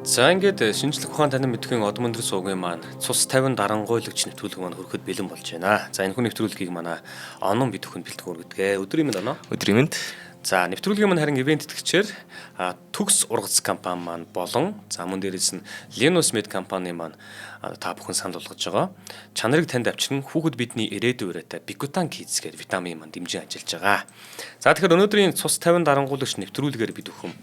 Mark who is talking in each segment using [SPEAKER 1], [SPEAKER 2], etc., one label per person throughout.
[SPEAKER 1] За ингээд шинжлэх ухаан танин мэдхийн одон өндөр суугийн маань цус 50 дарангуйлагч нэвтрүүлэг маань хүрэхэд бэлэн болж байна. За энэ хүн нэвтрүүлгийг манай онон бид бүхэнд бэлтгэн хүргэдэг. Өдрийн мэнд оноо.
[SPEAKER 2] Өдрийн мэнд.
[SPEAKER 1] За нэвтрүүлгийн маань харин ивент тэтгэгчээр Төгс ургац компани маань болон за мөн дээрээс нь Linus Med компани маань та бүхэн санал болгож байгаа. Чанарыг танд авчирн хүүхэд бидний ирээдүйн ураатай Bigutan Kids гэдэг витамин маань дэмжин ажиллаж байгаа. За тэгэхээр өнөөдрийн цус 50 дарангуйлагч нэвтрүүлгээр бид бүхэн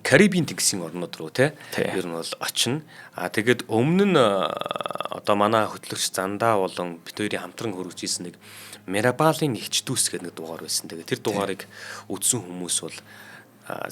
[SPEAKER 1] Карибын тэнгисийн орнууд руу ер нь бол очино. Тэгээд өмнө нь одоо манай хөтлөгч Зандаа болон бид хоёрын хамтран хөргөж ийсэн нэг Мирабалын эгч дүүс гэдэг нэг дугаар байсан. Тэгээд тэр дугаарыг үзсэн хүмүүс бол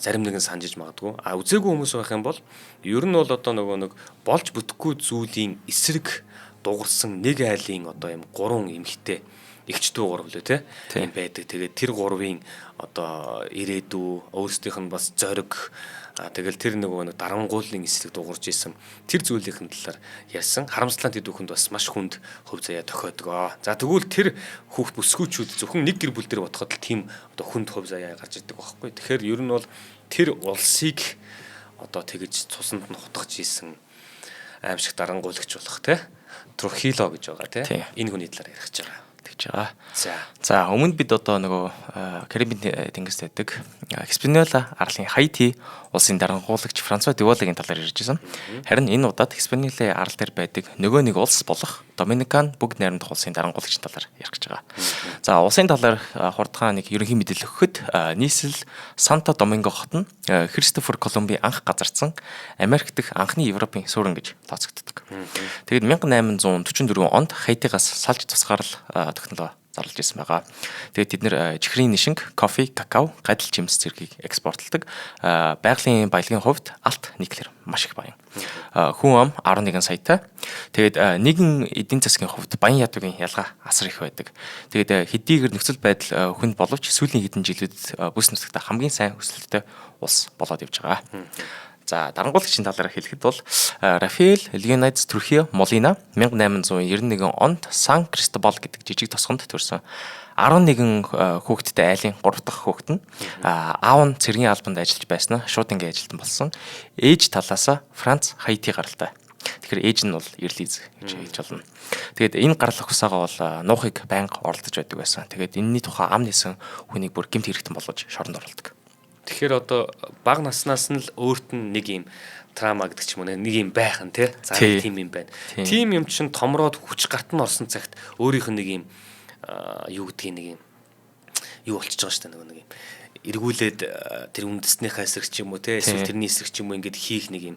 [SPEAKER 1] зарим нэгэн санджиж магадгүй. Үзээгүй хүмүүс байх юм бол ер нь бол одоо нөгөө нэг болж бүтэхгүй зүйлийн эсрэг дуурсан нэг айлын одоо юм 3 эмхтэй эгч дүү гурав лөө тийм байдаг. Тэгээд тэр гурвын одоо ирээдүй өөрсдийнх нь бас зориг тэгэл тэр нэг дарангуулын эсрэг дуурж исэн тэр зүйлийн талаар ярьсан. Харамслан тэд бүхэнд бас маш хүнд хөв заяа тохиодгоо. За тэгвэл тэр хүүхд бүсгүүчүүд зөвхөн нэг гэр бүл дээр бодоход л тийм одоо хүнд хөв заяа гарч ирдэг байхгүй. Тэгэхээр ер нь бол тэр улсыг одоо тэгж цуснд нь хутгаж исэн аимшиг дарангуулагч болох Трухило гэж байгаа энэ хүний талаар ярих гэж байгаа. За өмнө бид одоо нөгөө Карибын тэнгист байдаг Испаниола арлын Хаити улсын дарангуулагч Франсуа Деволагийн талаар ярьж байсан. Харин энэ удаад Испаниолын арал дээр байдаг нөгөө нэг улс болох Доминикан бүгд найрамдах улсын дарангуулагчийн талаар ярих гэж байгаа. За улсын талаар хурдхан нэг ерөнхий мэдээлэл өгөхөд нийслэл Санто Доминго хот нь Христофор Колумбын анх газардсан Америк дахь анхны Европын суурин гэж тооцогддог. Тэгээд 1844 онд Хаитигаас салж тусгаарл технологи зарлаж ирсэн байгаа. Тэгээд тэд нэр чихрийн нишинг, кофе, какао, гадил жимс зэргийг экспортлдог. Байгалийн баялагын хувьд алт никлэр маш их баян. Хүн ам 11 саятай. Тэгээд нэгэн эдийн засгийн хувьд баян ядуугийн ялгаа асар их байдаг. Тэгээд хэдийгээр нөхцөл байдал хүнд боловч сүүлийн хэдэн жилүүдэд бүс нутагта хамгийн сайн өсөлттэй улс болоод явж байгаа. За дарангуулагчийн талаар хэлэхэд бол Рафаэль Леонайдс Трухио Молина 1891 онд Сан Кристобал гэдэг жижиг тосгонд төрсэн. 11 хүүхэдтэй айлын 3 дахь хүүхэд нь аав нь цэргийн албанд ажиллаж байснаа шууд ингээ ажилтан болсон. Ээж талаасаа Франц Хаити гаралтай. Тэгэхээр ээж нь бол Ирлиз гэж хэлж болно. Тэгээд энэ гарал ухсаагаа бол нуухыг байнга оролдож байдаг байсан. Тэгээд энэний тухай ам нисэн хүнийг бүр гэмт хэрэгтэн болгож шоронд оруулдаг. Тэгэхээр одоо бага наснаас нь л өөрт нь нэг юм трама гэдэг ч юм уу нэг юм байх нь тийм юм байна. Тийм юм чинь томроод хүч гарт нь орсон цагт өөрийнх нь нэг юм юу гэдгийг нэг юм юу болчихж байгаа шүү дээ нэг юм эргүүлээд тэр үндэснийхээ эсрэг ч юм уу эсвэл тэрний эсрэг ч юм уу ингээд хийх нэг юм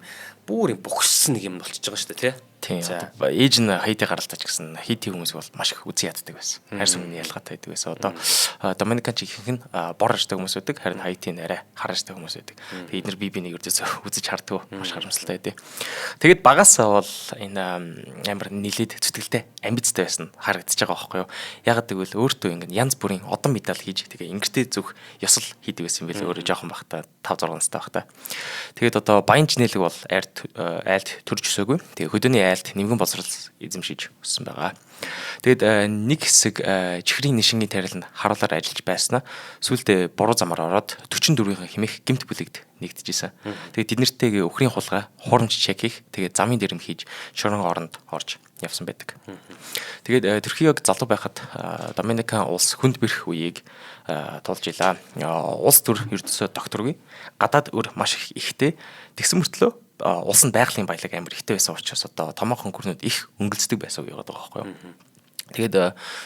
[SPEAKER 1] бүр юм бухссан нэг юм болчихж байгаа шүү дээ
[SPEAKER 2] Тийм. Ээж нь Хаити гаралтаач гэсэн Хаити хүмүүс бол маш их үзий яддаг байсан. Хайр сүмний ялгаатай байдаг байсан. Одоо Доминикан чихийнх нь бор аждаг хүмүүс байдаг. Харин Хаити нь арай хар аждаг хүмүүс байдаг. Тэгээд эдгээр бие биенийг ердөөсөө үзэж харддаг маш харамсалтай байдیں۔ Тэгээд багасаа бол энэ амар нилээд зүтгэлтэй амбицтай байсан харагдаж байгаа байхгүй юу? Яг гэвэл өөртөө ингэ янз бүрийн одон медаль хийж тэгээ ингэртэй зүх ёсол хийдэг байсан юм билээ. Өөрөө жоохон бахта 5 6 настай бахта. Тэгээд одоо баян чинэлэг бол айлд төрж өсөөгүй. Тэгээ хөдөөний айлд нэмгэн боловсрол эзэмшиж өссөн байгаа. Тэгэд нэг хэсэг чихрийн нишингийн тариланд харуулаар ажиллаж байснаа сүүлдээ буруу замаар ороод 44-ийн хэмээх гэмт бүлэгт нэгдэжсэн. Тэгээд тэд нэртэйгээ өхрийн хулгай, хурамч чек хийх, тэгээд замын дэрэм хийж шорон оронд орж явсан байдаг. Тэгээд Туркийг залуу байхад Доминикан улс хүнд бэрх үеийг тулж илаа. Улс төр ердөөсөө докторгүй, гадаад өр маш их ихтэй. Тэгсэн мөртлөө улс нь байгалийн баялаг амар ихтэй байсан учраас одоо томоохон гүрнүүд их өнгөлцдөг байсан үг байгаа байхгүй юу. Тэгээд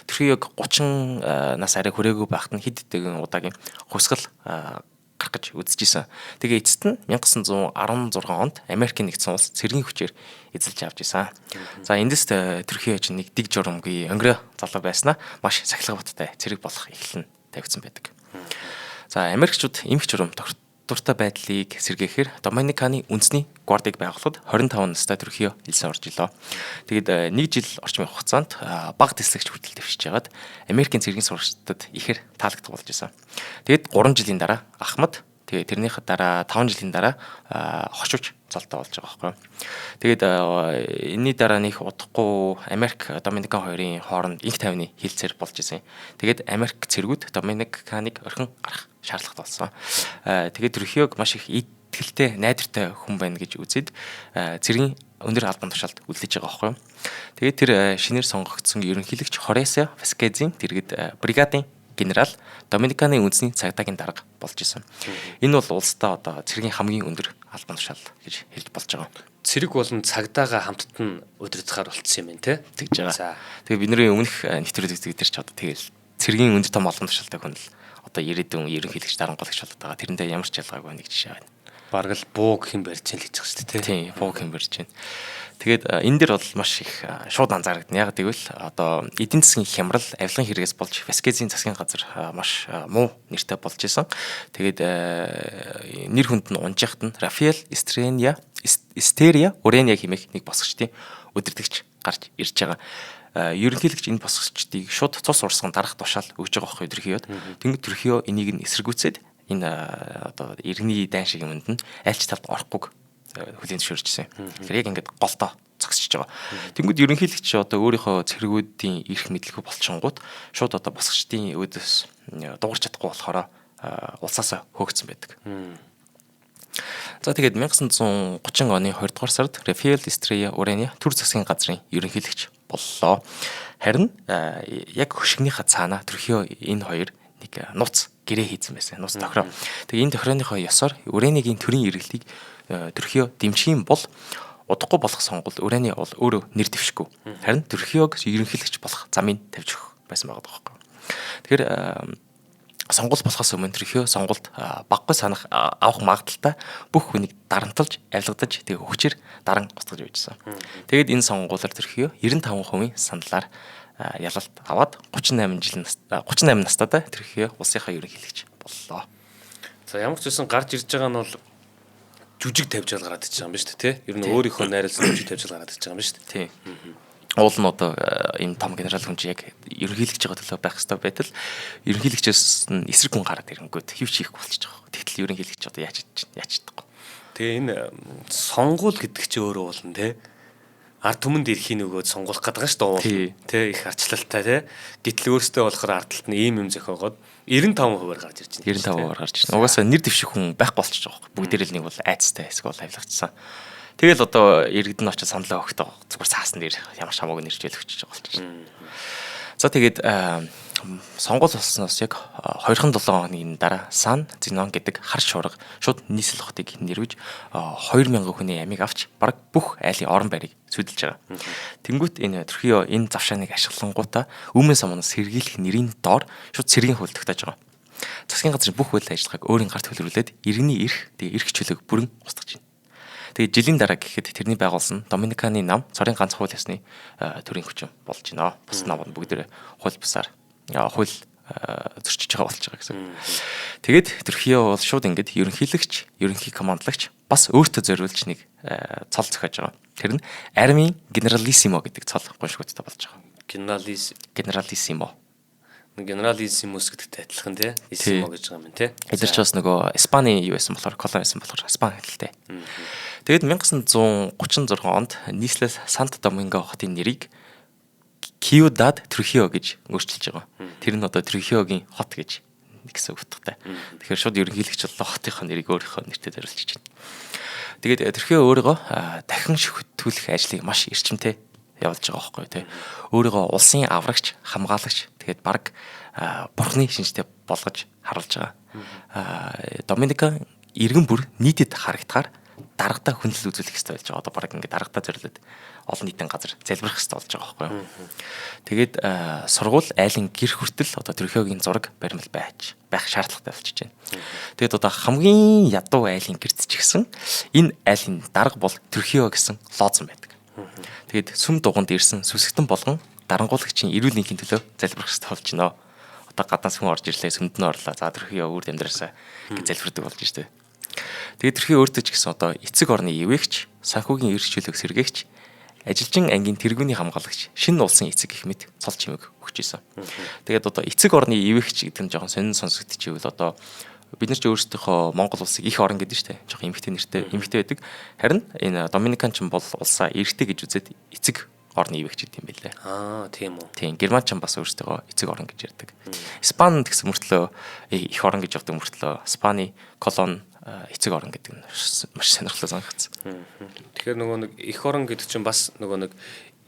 [SPEAKER 2] Туркийг 30 нас арай хүрээгүй байхад нь хэд хэдэн удаагийн хувьсгал гарах гэж үзэжсэн. Тэгээ эцэст нь 1916 онд Америкийн нэгдсэн улс цэргийн хүчээр эзэлж авч исэн. За эндээс Турки чинь нэг дэг журамгүй өнгөрөө залуу байснаа маш сахилга баттай цэрэг болох эхлэн тавьсан байдаг. За Америкчууд эмх журам дуртай байдлыг сэргээхээр Доминиканы үндэсний гвардийг байгуулахад 25 настай Туркио элсэн орж илоо. Тэгэд нэг жил орчмын хугацаанд бага тэслэгч хүртэл дэвшиж ягаад Америкийн цэргийн сурагчдад ихээр таалагдах болж исэн. Тэгэд 3 жилийн дараа Ахмад, тэгээ тэрнийх дараа 5 жилийн дараа хошууч залтай болж байгаа байхгүй. Тэгээд энэний дараа нэг удахгүй Америк Доминикан хоёрын хооронд инх тайвны хилцээр болж исэн. Тэгээд Америк цэргүүд Доминиканыг орхин гарах шаардлагатай болсон. Тэгээд Трухиог маш их итгэлтэй, найдвартай хүн байна гэж үзээд цэргийн өндөр албан тушаалд үлдээж байгаа байхгүй юу. Тэгээд тэр шинээр сонгогдсон ерөнхийлөгч Хоресо Васкезийн дэргэд бригадын генерал Доминиканы үндэсний цагдаагийн дарга болж исэн. Энэ бол улсдаа одоо цэргийн хамгийн өндөр албан тушаал гэж хэлж болж байгаа.
[SPEAKER 1] Цэрэг болон цагдаагаа хамтд нь удирдахаар болцсон юм байна те.
[SPEAKER 2] Тэгж байгаа.
[SPEAKER 1] За.
[SPEAKER 2] Тэгээ бидний өмнөх нэвтрүүлэг дээр ч одоо тэгэл цэргийн өндөр том албан тушаалтай хүн л одоо ирээдүйн ерөнхийлөгч дарангуйлагч болоод байгаа. Тэрэндээ ямар ч ялгаагүй нэг жишээ байна.
[SPEAKER 1] Бараг л бууг хэн барьж ийн л гэж байгаа шүү дээ те.
[SPEAKER 2] Тийм, бууг хэн барьж байна. Тэгээд энэ дэр бол маш их шууд анзаарагдана. Яг гэвэл одоо эдийн засгийн хямрал, авилгын хэрэгээс болж Васкезийн засгийн газар маш муу нэртэй болж исэн. Тэгээд нэр хүнд нь унжихад нь Рафаэл Истерия Урения хэмээх нэг босгочдын удирдагч гарч ирж байгаа. Ерөнхийлөгч энэ босгочдыг шууд цус урсган дарах тушаал өгж байгаа байхгүй ерөнхийд. Тэнгэр төрхиё энийг нь эсэргүүцээд энэ одоо иргэний дайн шиг юмд нь аль ч талд орохгүй хүлээн зөвшөөрчихсэн. Тэгэхээр яг ингээд голтоо зогсчихж байгаа. Тэнгүүд ерөнхийлөгч одоо өөрийнхөө цэргүүдийн эрх мэдлэгүй болчингууд шууд одоо босгочдын өөдөөс дуурч чадахгүй болохоор улсаасаа хөөгцсөн байдаг. За тэгээд 1930 оны 2 дугаар сард Рафаэл Истерия Урения төр засгийн газрын ерөнхийлөгч боллоо. Харин яг хөшигнийхаа цаанаа төрхиё энэ хоёр нэг нууц гэрээ хийсэн байсан. Нууц тохироо. Тэгээ энэ тохирооныхоо ёсоор Уренигийн төрийн эргэлтийг төрхиё дэмжих юм бол удахгүй болох сонгуульд Урения бол өөрөө нэр дэвшгүй. Харин төрхиёг ерөнхийлөгч болох замыг тавьж өгөх байсан байгаа байхгүй. Тэгэхээр сонгуул болохоос өмнө төрхиё сонгуульд баггүй санах авах магадaltaй бүх хүнийг дарамтлж, авилгадаж тэгээ хүчээр даран устгаж байжсан. Тэгээд энэ сонгуулиар төрхиё 95% саналаар ялалт аваад 38 настайдаа төрхиё улсынхаа ерөнхийлөгч боллоо.
[SPEAKER 1] За ямар ч үсэн гарч ирж байгаа нь бол жүжиг тавьж гараад иж байгаа юм ба шүү дээ тий. Ер нь өөрийнхөө найруулсан жүжиг тавьж гараад иж байгаа юм ба шүү дээ.
[SPEAKER 2] Тий. Уул нь одоо энэ том генерал хүн чи яг ерөнхийлөгч байгаа төлөө байх хэрэгтэй байтал ерөнхийлөгчөөс нь эсрэг хүн гараад ирэнгүүт хөвч хийхгүй болчихж байгаа. Тэгтэл ерөнхийлөгч одоо яаж чадахгүй.
[SPEAKER 1] Тэгээ энэ сонгуул гэдэг чи өөрөө болно тий. Ард түмэнд ирэхийг нөгөөд сонгуулах гэдэг шүү дээ. Тий их арчлалтай тий. Гэтэл өөртөө болохоор ард талд нь ийм юм зохиогоод 95%-аар гарч ирж байна.
[SPEAKER 2] 95%-аар гарч ирж байна. Угаасаа нэр дэвших хүн байхгүй болчихж байгаа юм. Бүгдээрээ л нэг бол айцтай эсвэл авилгацсан. Тэгэл одоо иргэд нь очиж саналаа өгөхдөө зүгээр цаасан дээр ямар ч хамаагүй нэрчээл өгчөж байгаа болчихсон. За тэгээд сонгуул болсноос яг 2-7 хоногийн дараа Сан Зинон гэдэг хар шуурга шууд нийслэл хотыг нэрвэж 2000 хүний амийг авч бараг бүх айлын орон байрыг сүйдэлж байгаа. Тэнгүүт энэ төрхиё энэ завшааныг ашиглангуудаа өмнө самнаас сэргийлэх нэрийн доор шууд цэргийн хууль тогтоож байгаа. Засгийн газрын бүх үйл ажиллагааг өөрийн гарт хөлрүүлээд иргэний эрх, тэгээ эрх чөлөөг бүрэн устгаж байна. Тэгээд жилийн дараа гэхэд тэрний байгуулсан Доминиканы нам цорын ганц хууль ёсны төрийн хүчин болж байна. Бус нам бүгдээ хууль бусаар хууль зөрчиж байгаа болж байгаа гэсэн. Тэгээд төрхиё бол шууд ингээд ерөнхийлөгч, ерөнхий командлагч бас өөртөө зориулж нэг цол зохиож байгаа. Тэр нь армийн генералиссимо гэдэг цол гоншгуудтай болж байгаа. Генералиссимо.
[SPEAKER 1] Генералиссимус гэдэгтэй адилхан тий. Иссимо гэж байгаа юм тий.
[SPEAKER 2] Эдгээр ч бас нөгөө Испани юу байсан болохоор колон байсан болохоор Испани хэлтэй. Тэгээд 1936 онд нийслэл Санто Доминго хотын нэрийг Ciudad Trujillo гэж өөрчилж байгаа. Тэр нь одоо Trujillo-гийн хот гэж гэсэн утгатай. Тэгэхээр шууд ерөнхийлөгч боллоо хотынхоо нэрийг өөрийнхөө нэртэй зориулж байна. Тэгээд Trujillo өөрийгөө дахин шүтгүүлэх ажлыг маш эрчимтэй явуулж байгаа байхгүй тий. Өөрийгөө улсын аврагч, хамгаалагч тэгээд баг бурхны шинжтэй болгож харуулж байгаа. Доминика иргэн бүр нийтэд харагдахаар даргатаа хүндлэл үзүүлэх хэрэгтэй болж байгаа. Одоо баг ингээд даргатаа зориулаад олон нийтийн газар залбирах хэрэгтэй болж байгаа байхгүй юу. Тэгээд сургууль айлын гэр хүртэл одоо Трюхиогийн зураг баримл байх шаардлагатай болчихж байна. Тэгээд одоо хамгийн ядуу айлын гэрд ч гэсэн энэ айлын дарга бол Трюхио гэсэн лоозон байдаг. Тэгээд сүм дугунд ирсэн сүсгтэн болгон дарангуулагчийн эрүүл мэндийн төлөө залбирах хэрэгтэй болж байна. Одоо гаднаас хүн орж ирлээ, сүмд нь орлоо. За Трюхио үрд амьдраасаа гэж залбирдаг болж штэ. Тэгээд Трюхио өөртөө ч гэсэн одоо эцэг орны ивэгч, санхүүгийн эрх чөлөөг сэргээгч, ажилчин ангийн тэргүүний хамгаалагч, шинэ улсын эцэг гэх мэт цол чимэг өгч ийсэн. Тэгээд одоо эцэг орны ивэгч гэдэг нь жоохон сонин сонсогдчихвэл одоо бид нар ч өөрсдийнхөө Монгол улсыг их орн гэдэг нь шүү дээ. Жоохон эмхтэй нэртэй байдаг. Харин энэ Доминиканч бол улсаа эрэгтэй гэж үзээд эцэг орны ивэгч гэдэг юм байлээ.
[SPEAKER 1] Тийм үү.
[SPEAKER 2] Тийм, Герман ч бас өөрсдөө эцэг орн гэж ярьдаг. Испани гэсэн мөртлөө их орн гэж явдаг мөртлөө Испани колон эцэг орн гэдэг нь маш сонирхолтой санагдсан.
[SPEAKER 1] Тэгэхээр нөгөө нэг эх орон гэдэг чинь бас нөгөө нэг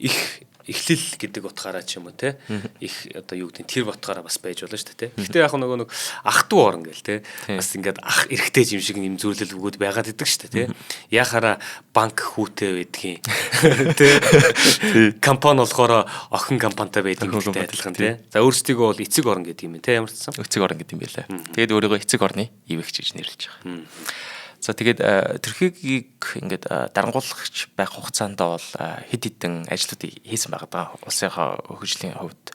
[SPEAKER 1] их эхлэл гэдэг утгаараа ч юм уу те их одоо юу гэдэг тэр утгаараа бас байж болно шүү дээ те. Гэхдээ яг нөгөө нэг ах トゥ орон гэл те бас ингээд ах эрэгтэй юм шиг юм зүйлэл өгөөд байгаад идэг шүү дээ те. Яхаараа банк хүүтэй байдгийн те. Компани болохоор охин компанитай байдаг юмтай адилхан те. За өөрсдийгөө бол эцэг орон гэдэг юм те ямар ч сан.
[SPEAKER 2] Эцэг орн гэдэг юм байлаа. Тэгээд өөрийгөө эцэг орны ивэгч гэж нэрлэж байгаа. За тэгээд Туркийг ингээд дарангуулгч байх хугацаанд бол хэд хэдэн ажлууд хийсэн байгаа. Улсынхаа хөгжлийн хувьд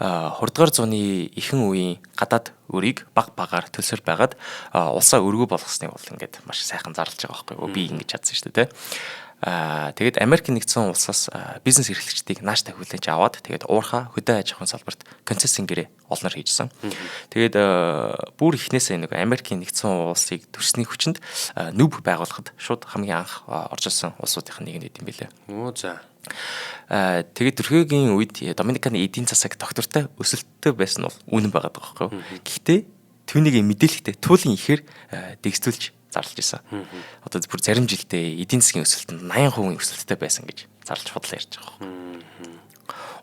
[SPEAKER 2] 20 дугаар зууны ихэнх үеийн гадаад өрийг багаар төлсөр байгаад улсаа өргөө болгосныг бол ингээд маш сайхан зарлж байгаа байхгүй юу? Би ингэж чадсан шүү дээ. Тэгээд Америк нэгдсэн улсаас бизнес эрхлэгчдийг нааштай хүлээж аваад тэгээд уурхаа хөдөө аж ахуйн салбарт концессийн гэрээ олноор хийжсэн. Тэгээд бүр эхнээсээ нэг Америк нэгдсэн улсыг төрсний хүчинд нүб байгуулахад шууд хамгийн анх орж ирсэн улсуудын нэг нь юм билээ.
[SPEAKER 1] За.
[SPEAKER 2] Тэгээд Туркигийн үед Доминиканы эдийн засаг доктортой өсөлттэй байсан нь бол үнэн байгаа байхгүй юу? Гэхдээ түүнийг мэдээлэхдээ туулын ихээр дэгцүүлж зарлж исэн. Одоо бүр зарим жилдээ эдийн засгийн өсөлтөнд 80% өсөлттэй байсан гэж зарлж бодлоо ярьж байгаа.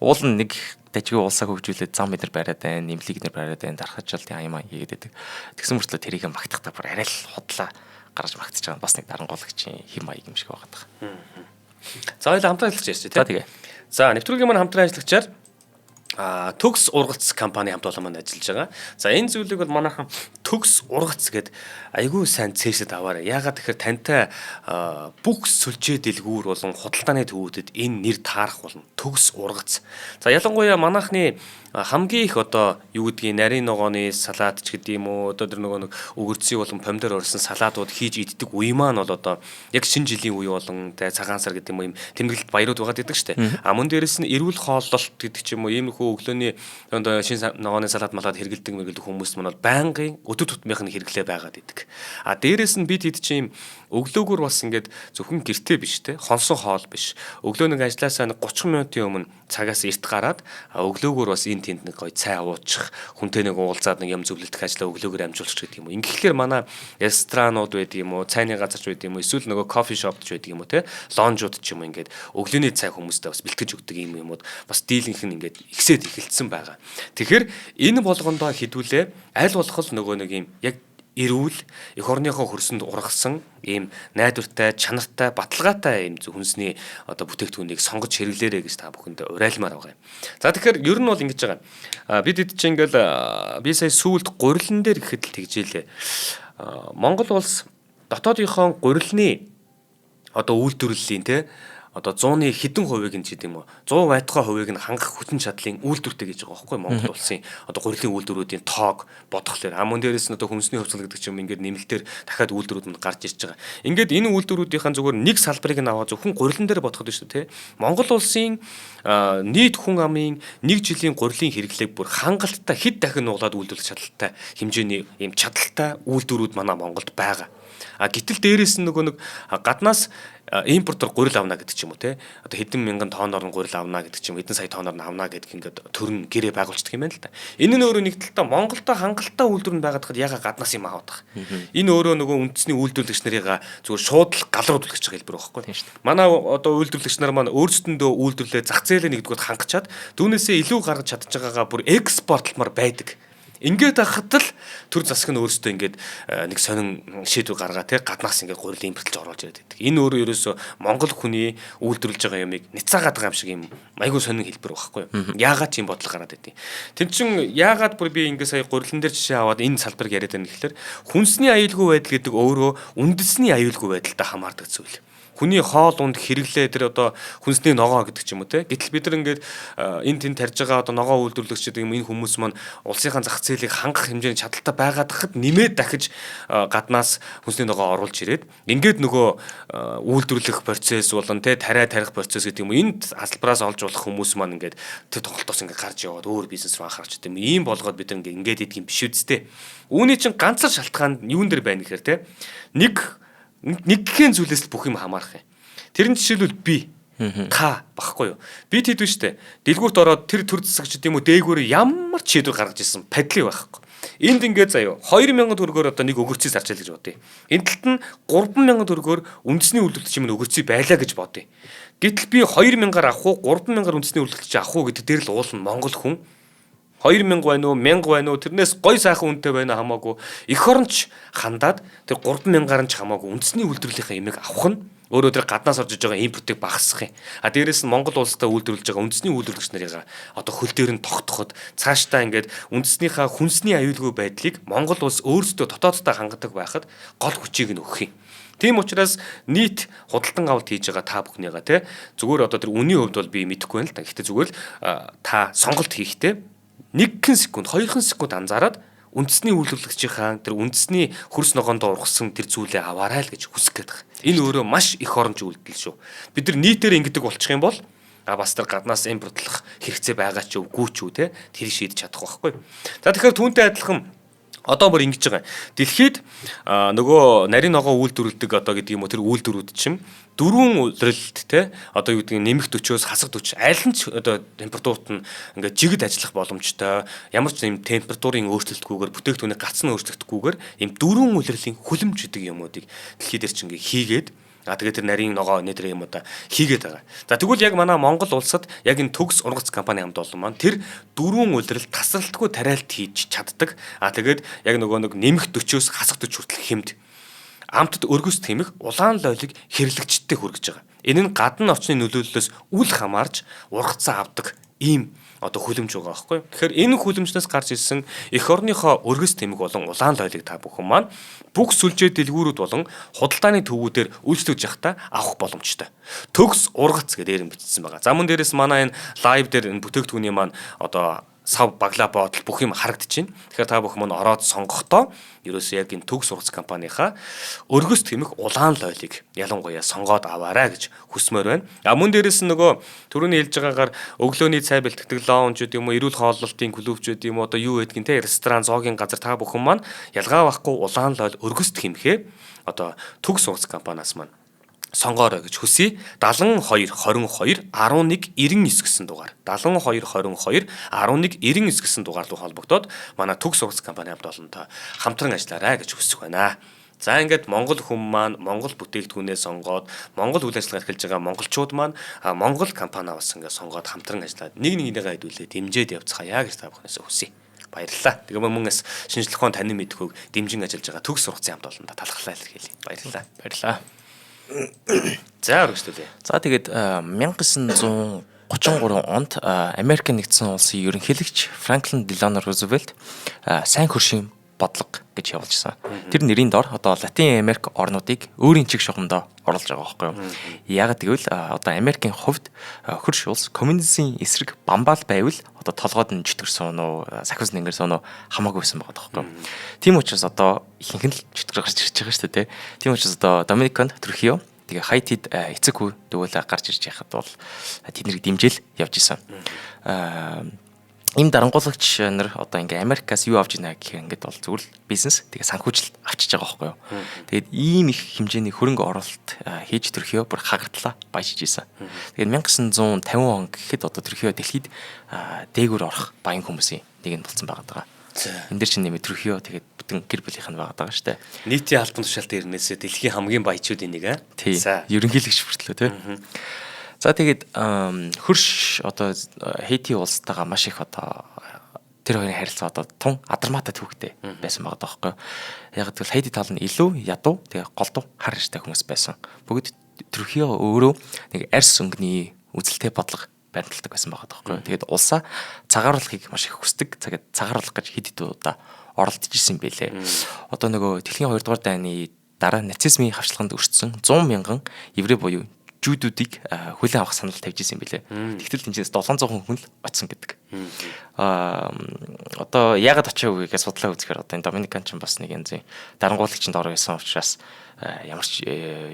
[SPEAKER 2] Уул нь нэг дажгүй улсаа хөгжүүлээд зам бид нар бариад байна, нэмлэг нар бариад байна, дархачлалтын аяма хийгээд байдаг. Тэгсэн мөртлөө тэрийг магтахдаа бүр арай л худлаа гаргаж магтаж байгаа бас нэг дарангуулагчийн хэм маяг юм шиг байгаа.
[SPEAKER 1] За хоёул хамтран ажиллаж ярьж тий. За нэвтрүүлгийн маань хамтран ажиллагчаар төгс ургац компани хамт олон маань ажиллаж байгаа. За энэ зүйлийг бол манайхан төгс ургац гэд айгүй сайн цээжлээд аваарай. Яагаад тэгэхээр тантай бүх сүлжээ дэлгүүр болон худалдааны төвүүдэд энэ нэр таарах болно. Төгс ургац. За ялангуяа манайхны хамгийн их одоо юу гэдгийг нарийн ногооны салаад ч гэдэг юм уу одоо тэр нөгөө нэг өгөрцөй болон помидор орсон салаадууд хийж иддэг үе маань бол одоо яг шинэ жилийн үе болон цагаан сар гэдэг юм тэмдэглэлт баярууд байгаа гэдэг штэ. Мөн дээрэс нь эрүүл хооллолт гэдэг ч юм уу иймэрхүү өглөөний одоо шинэ ногооны салаад малаад хэргэлдэг хүмүүс маань бол байнгын өдөр тутмынх нь хэрэглээ байгаад идэг. Дээрэс нь бид хэд ч юм өглөөгөр бас ингээд зөвхөн гэртээ биш те хонсон хоол биш. Өглөө нэг ажилласаа 30 минутын өмнө цагаас эрт гараад өглөөгөр бас энэ тэнд нэг гоё цай уучих, хүнтэй нэг уулзаад нэг юм зөвлөлдөх ажлаа өглөөгөр амжуулчих гэдэг юм уу. Ингэхлээр манай ресторанууд байдаг юм уу, цайны газарч байдаг юм уу, эсвэл нөгөө кофе шопч байдаг юм уу те лонжууд ч юм уу ингээд өглөөний цай хүмүүстээ бас бэлтгэж өгдөг юм юмуд бас дийлэнх нь ингээд ихсээд эхэлсэн байгаа. Тэгэхээр энэ болгондоо хідүүлээ аль болох нөгөө нэг юм яг эрүүл эх орныхоо хөрсөнд ургасан ийм найдвартай, чанартай, баталгаатай ийм хүнсний одоо бүтээгдэхүүнийг сонгож хэрэглээрэй гэж та бүхэнд уриалмаар байгаа юм. За тэгэхээр ер нь бол ингэж байгаа. Бид хэд ч ингээл би сая сүүлд гурилан дээр гэхэд л тэгжээлээ. Монгол улс дотоодынхоо гурилны одоо үйлдвэрлэлийн те одоо 100-ны хэдэн хувийг нь ч гэдэм үү 100 байтугай хувийг нь хангах хүчин чадлын үйлдвэртэй гэж байгаа байхгүй Монгол улсын одоо гурилын үйлдвэрүүдийн тоог бодглохлоор мөн дээрээс нь одоо хүнсний хувьцал гэдэг ч юм ингээд нэмэлтээр дахиад үйлдвэрүүд нь гарч ирж байгаа. Ингээд энэ үйлдвэрүүдийн зүгээр нэг салбарыг нь аваа зөвхөн гурилан дээр бодоход шүү дээ. Монгол улсын нийт хүн амын 1 жилийн гурилын хэрэглээг бүр хангалттай хэд дахин нуглаад үйлдвэрлэх чадaltaй хэмжээний ийм чадaltaй үйлдвэрүүд манай Монголд байгаа. Гэтэл дээрээс нь нөгөө нэг гаднаас импортер гурил авна гэдэг ч юм уу те одоо хэдэн мянган тонноор нь гурил авна гэдэг ч юм хэдэн сая тонноор нь авна гэдэг ингээд төрн гэрээ байгуулчихдаг юм байна л да. Энэ нь өөрөө нэг талдаа Монголдо хангалттай үйлдвэр нь байгаад хад яга гаднаас юм аваад байгаа. Энэ өөрөө нөгөө үндэсний үйлдвэрлэгч нарыг зүгээр шууд л галрууд үлгэж байгаа хэлбэр байхгүй тийм шүү дээ. Манай одоо үйлдвэрлэгч нар маань өөрсдөндөө үйлдвэрлэлээ зах зээлээ нэгдүгээр хангачаад түүнээсээ илүү гаргаж чадж байгаагаа бүр экспортлмаар байдаг. Ингээд ахад л төр засаг нь өөрөөсөө ингээд нэг сонин шийдвэр гаргаа те гаднаас ингээд гурил импортлж оруулж ирээд байдаг. Энэ өөрөө ерөөсөө Монгол хүний үйлдвэрлэж байгаа юмыг ницаагаад байгаа юм шиг юм айгүй сонин хэлбэр байхгүй юу? Яагаад ч юм бодол гараад байдیں۔ Тэн чин яагаад бүр би ингээд сая гурилан дээр жишээ аваад энэ салбарыг яриад байна гэхэлэр хүнсний аюулгүй байдал гэдэг өөрөө үндэсний аюулгүй байдалтай хамаардаг зүйл. Хүний хоол унд хэрэглээ тэр одоо хүнсний ногоо гэдэг ч юм уу те. Гэтэл бид нар ингээд энэ тэнд тарж байгаа одоо ногоо үйлдвэрлэгч гэдэг энэ хүмүүс маань улсынхаа зах зээлийг хангах хэмжээний чадaltaй байгаад хахад нэмээд дахиж гаднаас хүнсний ногоо оруулж ирээд ингээд нөгөө үйлдвэрлэх процесс болон те тариа тарих процесс гэдэг юм уу энд салбараас олж болох хүмүүс маань ингээд тэр тоглолтоос ингээд гарч яваад өөр бизнес руу анхаарч гэдэг юм. Ийм болгоод бид нар ингээд идэх юм биш үсттэй. Үүний чинь ганцаар шалтгаан юун дээр байна гэхээр те нэг гэхэн зүйлээс бүх юм хамаарах юм. Тэр нь жишээлбэл би Та багхгүй юу? Би тэдвэн штэ. Дэлгүүрт ороод тэр төр засаг ч гэдэм үү дээгүүр ямар ч шийдвэр гаргаж ирсэн падли байхгүй. Энд ингээд заяа 2000 төгрөгөөр одоо нэг өгөрцийг зарчил гэж бодъё. Энэ талд нь 3000 төгрөгөөр үндэсний үйлдвэрлэгч юм өгөрцийг байлаа гэж бодъё. Гэтэл би 2000-аар авах уу 3000-аар үндэсний үйлдвэрлэгч авах уу гэдэг дээр л уулна Монгол хүн. 2000 байна уу 1000 байна уу тэрнээс гой сайхан үнэтэй байна хамаагүй эх оронч хандаад тэр 3000-аар ч хамаагүй үндэсний үйлдвэрлэлийн ямиг авах нь өөрөө тэр гаднаас орж иж байгаа импортыг багасгах юм. Дээрээс нь Монгол улстай үйлдвэрлэж байгаа үндэсний үйлдвэрлэгч нарыг одоо хөл дээр нь тогтоход цаашдаа ингээд үндэснийхаа хүнсний аюулгүй байдлыг Монгол улс өөрсдөө дотооддоо хангадаг байхад гол хүчийг нь өгөх юм. Тийм учраас нийт худалдан авалт хийж байгаа та бүхнийгаа те зүгээр одоо тэр үнийн хувьд бол би мэдэхгүй байна л да. Гэхдээ зүгээр л та сонголт хийхдээ 1 секунд 2 секунд анзаараад үндэсний үйлдвэрлэгчийн тэр үндэсний хөрс ногоонд ургасан тэр зүйлээ аваарай л гэж хүсэх гээд байгаа. Энэ өөрөө маш их оронч үйлдэл шүү. Бид нар нийтээр ингэдэг болчих юм бол бас тэр гаднаас импортлох хэрэгцээ байгаа ч үгүй ч үү те тэр шийдэж чадах байхгүй. За тэгэхээр түүнтэй адилхан одоо бүр ингэж байгаа. Дэлхийд нөгөө нарийн ногоо үйлдвэрлэдэг одоо гэдэг юм уу тэр үйлдвэрүүд чинь дөрвөн үйлрэлт те одоо юу гэдэг нэмэх төчөөс хасах төч аль нь ч одоо температурт нь ингээд жигд ажиллах боломжтой ямар ч юм температурын өөрчлөлтгүйгээр бүтээгдэхүүний гац нь өөрчлөгдөхгүйгээр ийм дөрвөн үйлрэлийн хүлэмж гэдэг юмуудыг дэлхийд дээр чинь ингээд хийгээд тэгээд тэр нарийн ногоо нэтэр юм уу хийгээд байгаа. За тэгвэл яг манай Монгол улсад яг энэ төгс ургац компани хамт олон маань тэр дөрвөн үйлрэл тасралтгүй тариалт хийж чаддаг. Тэгээд яг нөгөө нэг нэмэх төчөөс хасах төч хүртэл хэмд амтд өргөс тэмэх улаан лойлыг хэрлэгчтэй хүргэж байгаа. Энэ нь гадны орчны нөлөөллөөс үл хамаарч ургацсан авдаг ийм одоо хүлэмж байгаа байхгүй. Тэгэхээр энэ хүлэмжнээс гарч ирсэн эх орныхоо өргөс тэмэг болон улаан лойлыг та бүхэн маань бүх сүлжээ дэлгүүрүүд болон худалдааны төвүүдээр үйлчлүүлж явахдаа авах боломжтой. Төгс ургац гэдэг нэр бичсэн байгаа. За мөн дээрээс манай энэ лайв дээр энэ бүтээгдэхүүний маань одоо сав баглаа бодол бүх юм харагдаж байна. Тэгэхээр та бүхэн мань ороод сонгохдоо ерөөсөө яг энэ төгс ургац компанийхаа өргөс тэмэх улаан лойлыг ялангуяа сонгоод аваарай гэж хүсмээр байна. Мөн дээрээс нөгөө түрүүний хэлж байгаагаар өглөөний цай бэлтгэдэг лаунж гэдэг юм уу, эрүүл хооллолтын клуб гэдэг юм уу, одоо юу гэдгийг те ресторан, зоогийн газар та бүхэн маань ялгаа байхгүй улаан лойл өргөс тэмхээ одоо төгс ургац компаниас маань сонгоорой гэж хүсье. 72 22 11 99 гэсэн дугаар. 72 22 11 99 гэсэн дугаарлуу холбогдоод манай төгс ургац компани хамт олонтой хамтран ажиллаарай гэж хүсэж байна. За ингээд Монгол хүн маань Монгол бүтээгдэхүүнээ сонгоод Монгол үйл ажиллагаа эрхэлж байгаа монголчууд маань Монгол компани бас ингээд сонгоод хамтран ажиллаад нэг нэгнийгээ хэдүүлээ дэмжиж явцгаая гэж та бүхнээс хүсье. Баярлалаа. Тэгээ мөнгөс шинжлэх ухааны танин мэдхүйг дэмжин ажиллаж байгаа төгс ургацын хамт олонтой талархлаа илэрхийлье. Баярлалаа.
[SPEAKER 2] Баярлалаа.
[SPEAKER 1] За өргөжлөлөө.
[SPEAKER 2] За тэгээд 1933 онд Америк нэгдсэн улсын ерөнхийлөгч Франклин Делано Рузвельт сайн хөршийн бодлого гэж явуулжсан. Тэр нэрийн дор одоо Латин Америк орнуудыг өөрийн чиг шугамдаа оруулж байгаа байхгүй юу. Яагаад гэвэл одоо Америкийн хувьд хөрш улс коммунизмын эсрэг бамбаал байвал одоо толгойд нь чөтгөрсөн уу, сахиус нэнгэр сууно хамаагүй байсан байгаа байхгүй юу. Тийм учраас одоо ихэнх нь л чөтгөр гарч ирж байгаа шүү дээ. Тийм учраас одоо Доминиканд Трухио тэгээ Хайтид эцэг хүү дүүл гарч ирж яхад бол тэднийг дэмжээл явж исэн. Ийм дарангуулагч нар одоо ингээ Америкаас юу авч ийна гэх ингээд бол зүгээр л бизнес тэгээ санхүүжилт авчиж байгаа байхгүй юу. Тэгээд ийм их хэмжээний хөрөнгө оруулалт хийж Трухио бүр хагартлаа баяжиж исэн. Тэгээд 1950 он гэхэд одоо Трухио дэлхийд дээгүүр орох баян хүмүүсийн нэг нь болсон байгаа. Энд дэр чинь нэмээ Трухио тэгээд бүтэн гэр бүлийнх нь байгаа штэ.
[SPEAKER 1] Нийтийн албан тушаалт ирнээсээ дэлхийн хамгийн баячуудын нэг
[SPEAKER 2] аа. Ерөнхийлөгч хүртлөө тий. За тэгээд хөрш одоо Хэйти улстайгаа маш их одоо тэр хоёрын харилцаа одоо тун адармаатай төвхтэй байсан байгаа даахгүй. Яг гэвэл Хэйти тал нь илүү ядуу тэгээ голдуу хар иртэй хүмүүс байсан. Бүгд Трухио өөрөө нэг арьс өнгөний үзэлтэй бодлого баримталдаг байсан байгаа даахгүй. Тэгээд улсаа цагааруулахыг маш их хүсдэг. Тэгээд цагааруулах гэж хэд удаа оролдож ирсэн байлээ. Одоо нөгөө дэлхийн 2 дугаар дайны дараа нацизмын хавчлаганд өртсөн 100 мянган еврей буюу жүүдүүдийг хүлээн авах санал тавьж исэн билээ. Тэгтэл тэнцээс 700 хүн л очсон гэдэг. Одоо яагаад очив гэхээ судлаа үзэхээр одоо энэ Доминикан ч бас нэг янзын дарангуулагчинд ороо байсан учраас ямар ч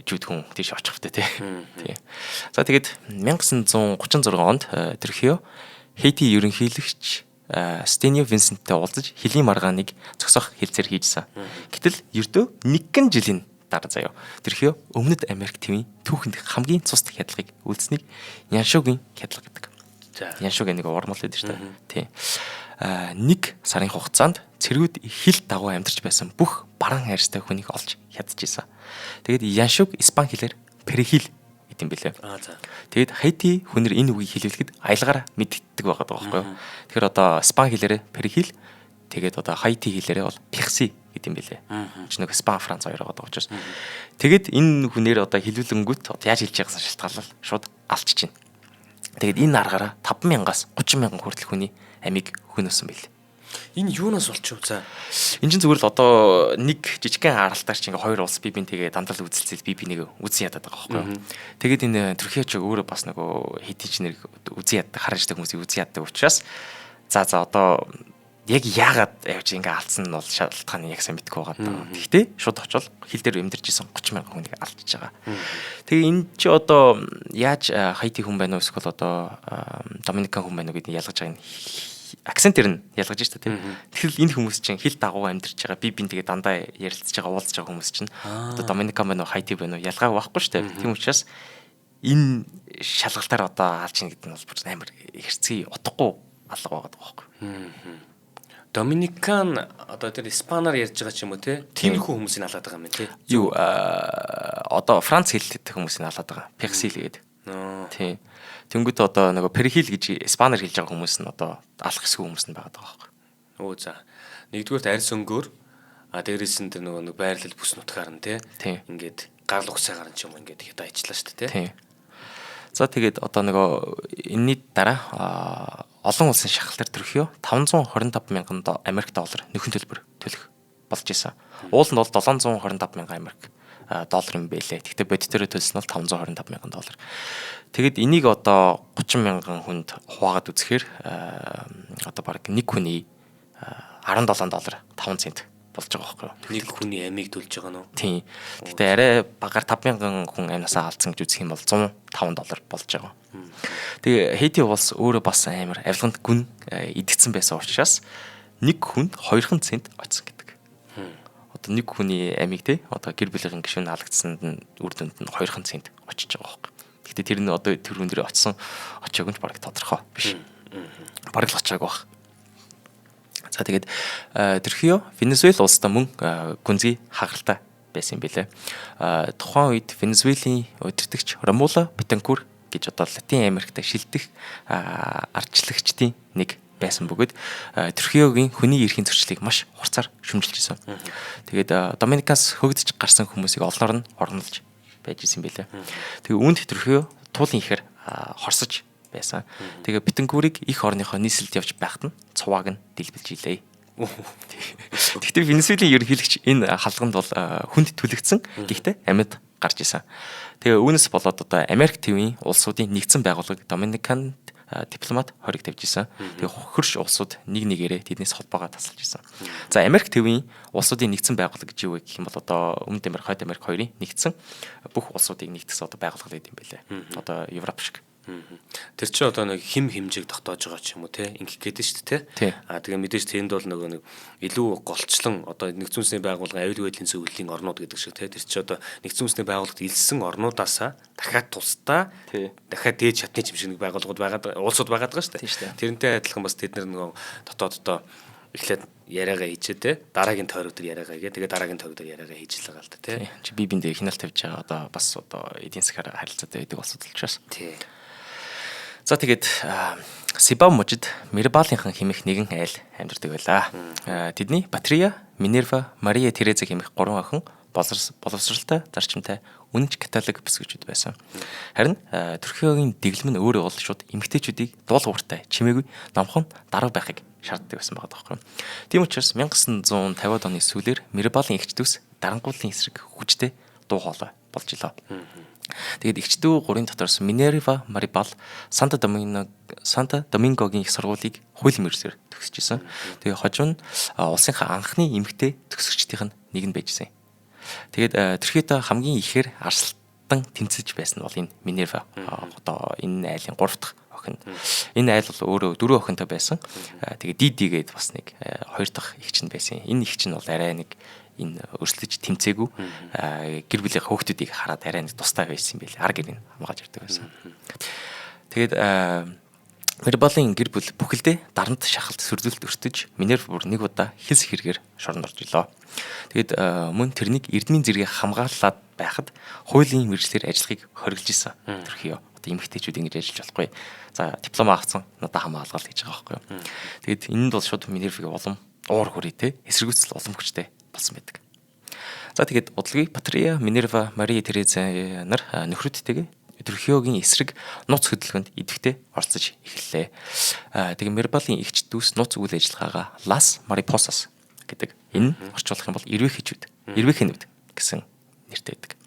[SPEAKER 2] жүүд хүн тийш очих хэрэгтэй тий. За тэгээд 1936 онд Трухио Хэйти ерөнхийлөгч Стенио Винсенттэй уулзаж хөлийн маргааныг зогсоох хэлцээр хийжсэн. Гэтэл ердөө 1 жилийн дараа заяа. Тэрхүү Өмнөд Америк тивийн түүхэнд хамгийн цус хядлагыг үйлдсэнийг Яншугийн хядлага гэдэг.
[SPEAKER 1] За.
[SPEAKER 2] Яншуг нэг урмал байдаг шүү дээ. Тийм. Нэг сарын хугацаанд цэргүүд хил дагуу амьдарч байсан бүх бараан хайртай хүнийг олж хядчихсан. Тэгээд Яншуг Испани хэлээр перехил гэдэм билээ.
[SPEAKER 1] За.
[SPEAKER 2] Тэгээд Хаити хүнээр энэ үгийг хэлүүлэхэд аялгаараа мэддэг байгаа байхгүй юу? Тэгэхээр одоо Испани хэлээр перехил, тэгээд одоо Хаити хэлээрээ бол пикси гэдэм билээ. Чи нэг Испани, Франц хоёр байгаа учраас. Тэгээд энэ хүнээр одоо хэлүүлэнгүүт яаж хэлж байгаас шалтгаалал шууд алчиж байна. Тэгээд энэ аргаараа 5,000-аас 30,000 хүртэл хүний амийг хөнөөсөн байлээ.
[SPEAKER 1] Энэ юунаас болчих вэ? За.
[SPEAKER 2] Энд чинь зүгээр л одоо нэг жижигхэн харалтаар чи ингээ хоёр улс бие бинтэйгээ дандаа үзэлцэл бие бинийг үзэн ядаад байгаа байхгүй юу. Тэгээд энэ Туркияч өөрөө бас нөгөө хитич нэр үзэн яддаг харагддаг хүмүүсийг үзэн яддаг учраас за одоо яг яагаад явж ингээ алдсан нь бол шалтгаан нь яг сайн мэдэхгүй байгаа даа. Гэхдээ шууд очивол хил дээр амьдарч исэн 30,000 хүнийг алдчихж байгаа. Тэгээ энэ чи одоо яаж Хаити хүн байна уу эсвэл одоо Доминикан хүн байна уу гэдгийг ялгаж байгаа нь акцентээр нь ялгаж штэ тийм. Тэгэхээр энэ хүмүүс чинь хил дагуу амьдарч байгаа бие бинтэйгээ дандаа ярилцж байгаа уулзж байгаа хүмүүс чинь одоо Доминикан байна уу Хаити байна уу ялгаа байхгүй штэ. Тийм учраас энэ шалгалтаар одоо алж ийн гэдэг нь бол амар хэрцгий утгагүй алга байгаа байхгүй.
[SPEAKER 1] Доминикан одоо тэр испанаар ярьж байгаа ч юм уу те. Тиймэрхүү хүмүүсийг алаад байгаа юм те.
[SPEAKER 2] Юу одоо Франц хэлтэй хүмүүсийг алаад байгаа. Пиксил гэдэг. Тийм. Тэнгүүд одоо нөгөө перехил гэж испанаар хэлж байгаа хүмүүс нь одоо алах хэсэг хүмүүс нь байгаа байхгүй.
[SPEAKER 1] За. Нэгдүгээрт арьс өнгөөр дээрээс нь тэр нөгөө байрлал бүс нутгаар нь те. Ингээд гал ухсаагаар нь ч юм уу ингээд хэд ажиллаа шүү дээ те.
[SPEAKER 2] Тийм. За тэгээд одоо нөгөө энэний дараа олон улсын шахалтар төрөхөө 525,000 Америк доллар нөхөн төлбөр төлөх болж исэн. Уул нь бол 725,000 Америк доллар юм байлээ. Гэхдээ бодитоор төлсөн нь 525,000 доллар. Тэгэд энийг одоо 30,000 хүнд хуваагаад үзэхээр одоо баг нэг хүний $17 5 цент болж байгаа байхгүй юу?
[SPEAKER 1] Нэг хүний амийг төлж байгаа нь уу?
[SPEAKER 2] Тийм. Гэхдээ арай багаар 5,000 хүн амнасаа алдсан гэж үзэх юм бол $105 болж байгаа. Тэгээ Хаити улс өөрөө бас амар авилганд гүн идэгцэн байсан учраас нэг хүнд 2 цент очсон гэдэг. Одоо нэг хүний амийг те одоо гэр бүлийн гишүүн халагдсанд нь үр дүнд нь 2 цент очиж байгаа байхгүй. Гэхдээ тэр нь одоо тэр хүн дээр очсон очиог нь бараг тодорхой биш. Бараг л очиаг баг. За тэгээд тэрхио Венесуэл улстай мөн гүнзгий хагаралтай байсан юм билээ. Тухайн үед Венесуэлийн удирдагч Ромула Бетанкур гэж одоо Латин Америкт шилдэх ардчлагчдын нэг байсан бөгөөд Трухиогийн хүний эрхийн зөрчлийг маш хурцаар шүмжилж исэн. Тэгээд Доминикаас хөгжиж гарсан хүмүүсийг олноор нь орнолж байж исэн билээ. Тэгээ үүнд Трухио туулын ихээр хорсож байсан. Тэгээ Бетанкурыг их орныхоо нийслэлд явж байхад нь цувааг нь дэлбэлж илээ. Гэхдээ Венесуэлийн ерөнхийлөгч энэ халганд бол хүнд түлэгдсэн. Гэхдээ амьд гарч исэн. Тэгээ үүнээс болоод одоо Америк тивийн улсуудын нэгдсэн байгууллага Доминиканд дипломат хориг тавьж исэн. Тэгээ хөрш улсууд нэг нэгээрээ тэднээс холбоогоо тасалж исэн. За Америк тивийн улсуудын нэгдсэн байгууллага гэж юу вэ гэх юм бол одоо Өмнөд Америк, Хойд Америк хоёрын нэгдсэн бүх улсуудыг нэгтгэсэн одоо байгууллага гэдэг юм байлээ. Одоо Европ шиг.
[SPEAKER 1] Тэр чинь одоо нэг хим хэмжээг тогтоож байгаа ч юм уу те ингэх гэдэг шүү дээ те. Тэгээ мэдээж тэнд бол нөгөө нэг илүү голчлон одоо нэгдсэн үндэсний байгууллага аюулгүй байдлын зөвлөлийн орнууд гэдэг шиг те. Тэр чинь одоо нэгдсэн үндэсний байгууллагад илсэн орнуудаасаа дахиад тусдаа дахиад дээд шатны чимшиг байгууллагууд байгаад улсууд байгаад байгаа шүү дээ. Тэрнтэй адилхан бас тэд нар нөгөө дотооддоо эхлээд яриагаа хийчээ те. Дараагийн тойрог дээр яриагаа хийгээ. Тэгээ дараагийн тойрог дээр яриагаа хийж л байгаа л да те.
[SPEAKER 2] Чи би биндээ хяналт тавьж байгаа одоо бас одоо эдийн засгаар харилцаатай байдаг улсууд л учраас.
[SPEAKER 1] Тий.
[SPEAKER 2] За тэгээд Сибав мужид Мирбалынхан хэмээх нэгэн айл амьдардаг байлаа. Тэдний Патрия, Минерва, Мария Тереза хэмээх 3 охин боловсралтай, зарчимтай, үнэнч католик бүсгүйчүүд байсан. Харин Туркиогийн дэглэм нь өөрөө бол шууд эмэгтэйчүүдийг дуулууртай, чимээгүй, номхон дарга байхыг шаарддаг байсан байгаа байхгүй. Тийм учраас 1950-ад оны сүүлээр Мирбалын эгч дүүс дарангууллын эсрэг хүчтэй дуу хоолой болж илаа. Тэгээд эгчдүү 3-ын дотороос Минерва Марибал Санта Домингогийн их сургуулийг хуулийн мэргэсээр төгсөжсэн. Тэгээ хожим нь улсынхаа анхны эмэгтэй төгсөгчдийн нэг нь байжсэн. Тэгээд Туркид хамгийн ихээр арслан тэмцэж байсан бол энэ Минерва одоо энэ айлын 3 дахь охин. Энэ айл бол өөрөө 4 охинтой байсан. Тэгээд Диди гээд бас нэг 2 дахь эгч нь байсан. Энэ эгч нь бол арай нэг энэ өрсөлдөж тэмцээгүй гэр бүлийн хүүхдүүдийг хараад арай нэг тустай байсан юм байл. Ар гэрийг хамгааж ирдэг байсан. Тэгээд Мирбалын гэр бүл бүхэлдээ дарамт шахалт сөрдөлт өртөж Минерва бүр нэг удаа хэлс хэрэгээр шоронд орж илоо. Тэгэд мөн тэрнийг эрдмийн зэргийг хамгаалаад байхад хуулийн мэргэжлэр ажиллахыг хориглож исэн. Тэрхий одоо эмэгтэйчүүд ингэж ажиллаж болохгүй. За диплом авсан надаа хамгаалгал гэж байгаа байхгүй юу. Тэгэд энэнд бол шууд Минервагийн улам уур хүрээтэй эсэргүүцэл улам хүчтэй болсон байдаг. За тэгэд удалгүй Патрия, Минерва, Мари Тереза нар нөхрөдтэйгээ Трухиогийн эсрэг нууц хөдөлгөөнд идэвхтэй оролцож эхэллээ. Тэгээ Мирбалын эгч дүүс нууц үйл ажиллагаагаа Las Mariposas гэдэг энэ орчуулах юм бол эрвэхэнүүд гэсэн нэртэй байдаг.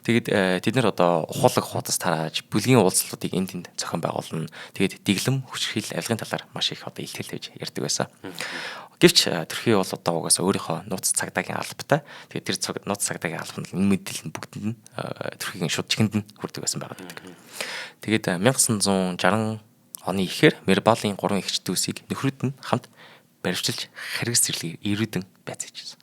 [SPEAKER 2] Тэгээд тэд нар одоо ухуулаг хуудас тарааж бүлгийн уулзалтуудыг энд тэнд зохион байгуулна. Тэгээд дэглэм хүчрхийл авилгын талаар маш их одоо илтгэл тавьж ярьдаг байсан. Гэвч Трухио бол одоо угаасаа өөрийнхөө нууц цагдаагийн албатай. Тэгээд тэр нууц цагдаагийн албанд энэ мэдээлэл нь бүгдэнд нь Трухиогийн шууд чихэнд нь хүрдэг байсан байгаа гэдэг. Тэгээд 1960 оны ихээр Мирбалын 3 эгч дүүсийг нөхрөд нь хамт баривчилж харгас зэрлэгийг ирүүдэн байцаажсэн.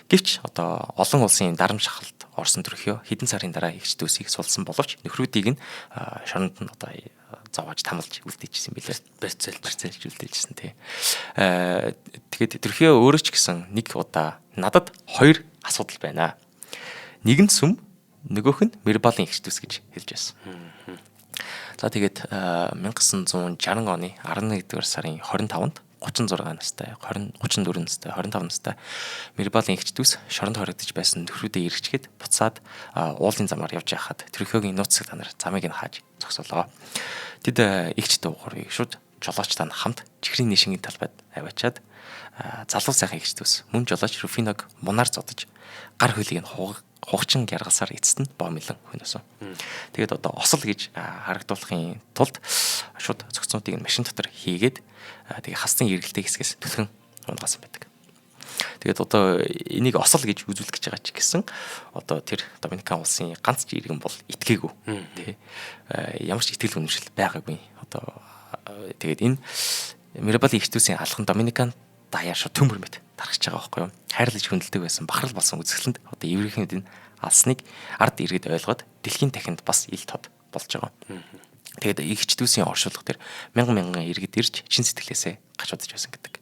[SPEAKER 2] Гэвч одоо олон улсын дарамт шахалт орсон Трухио хэдэн сарын дараа эгч дүүсийг сулсан боловч нөхрүүдийг нь шоронд нь одоо зовоож тамалж үлдээжсэн билээ. Барьцаалж үлдээжсэн тий. Тэгээд Трухио өөрөө ч гэсэн нэг удаа надад 2 асуудал байна. Нэг нь сүм, нөгөөх нь Мирбалын эгч дүүс гэж хэлж байсан. За тэгээд 1960 оны 11-р сарын 25-нд 36 настай, 34 настай, 25 настай Мирбалын эгч дүүс шоронд хоригдож байсан нөхрүүдээ эргэжгээд буцаад уулын замаар явж байхад Трухиогийн нууц цагдаа нар замыг нь хааж зогсоолоо. Тэд эгч дүүгорыг шууд жолоочтой хамт чихрийн нэшингийн талбайд аваачаад залуу сайхан эгч дүүс мөн жолооч Руфиног мунаар зодож гар хөлийг нь хугчин яргалсаар эцэст нь боомлон хөнөөсөн. Тэгээд одоо осол гэж харагдуулахын тулд шууд зохицнуудыг машин дотор хийгээд тэгээ хасцын эргэлтэй хэсгээс түлхэн унгасан байдаг. Тэгээд одоо энийг осол гэж үзүүлэх гэж байгаа ч гэсэн одоо тэр Доминикан улсын ганц ч иргэн бол итгээгүй. Тэ ямар ч итгэл үнэмшил байгаагүй. Одоо тэгээд энэ Мирбалын эгч дүүсийн алхан Доминикан даяар шууд төмөр мэт тархаж байгаа байхгүй юу? Хайрлаж хөндлөдөг байсан бахархал болсон үзэсгэлэнд одоо еврейхнүүд нь алсныг ард иргэд ойлгоод дэлхийн дахинд бас ил тод болж байгаа. Тэгээд эгч дүүсийн оршуулга тэр мянган иргэд ирж чин сэтгэлээсээ гаж удаж байсан гэдэг.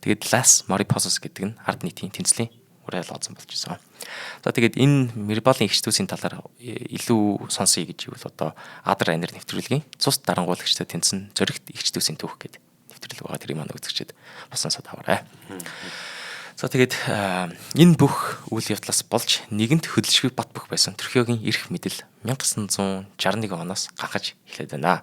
[SPEAKER 2] Тэгээд Las Mariposas гэдэг нь ард нийтийн тэнцлийн уриал оцсон болж байсан. За тэгээд энэ Мирбалын эгч дүүсийн талаар илүү сонсъё гэж ивэл одоо Адар анир нэвтрүүлгийн цус дарангуулагчтай тэнцэн зоригт эгч дүүсийн түүх гэдэг нэвтрүүлэг байгаа. Тэрийг манай үзэгчид босонсод аваарай. За тэгээд энэ бүх үйл явдлаас болж нэгэнт хөдөлшгүй бат бөх байсан Трухиогийн эрх мэдэл 1961 оноос гахаж эхлэв байна.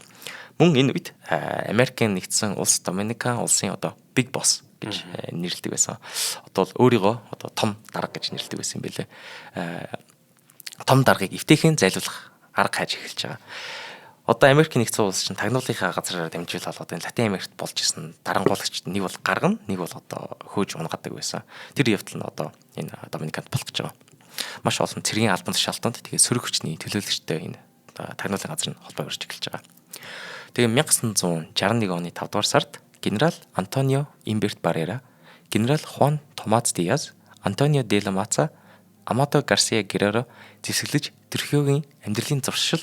[SPEAKER 2] Мөн энэ үед Америкийн нэгдсэн улс Доминикан улсын одоо Big Boss гэж нэрлэдэг байсан. Одоо өөрийгөө одоо том дарга гэж нэрлэдэг байсан юм билээ. Том даргыг эвтэйхэн зайлуулах арга хайж эхэлж байгаа. Одоо Америкийн нэгдсэн улс чинь тагнуулынхаа газраараа дамжуулаад одоо энэ Латин Америкт болж исэн дарангуулагчд нэг бол гаргана, нэг бол одоо хөөж унгадаг байсан. Тэр явдал нь одоо энэ Доминиканд болох гэж байгаа. Маш олон цэргийн албан тушаалтанд тэгээд сөрөг хүчний төлөөлөгчтэй энэ тагнуулын газар нь холбоо өрж эхэлж байгаа. Тэгээд 1961 оны 5 дугаар сард генерал Антонио Имберт Баррера, генерал Хуан Томаз Диаз, Антонио де ла Маца, Амадо Гарсиа Герреро зэвсэглэж Трухиогийн амьдралын зуршил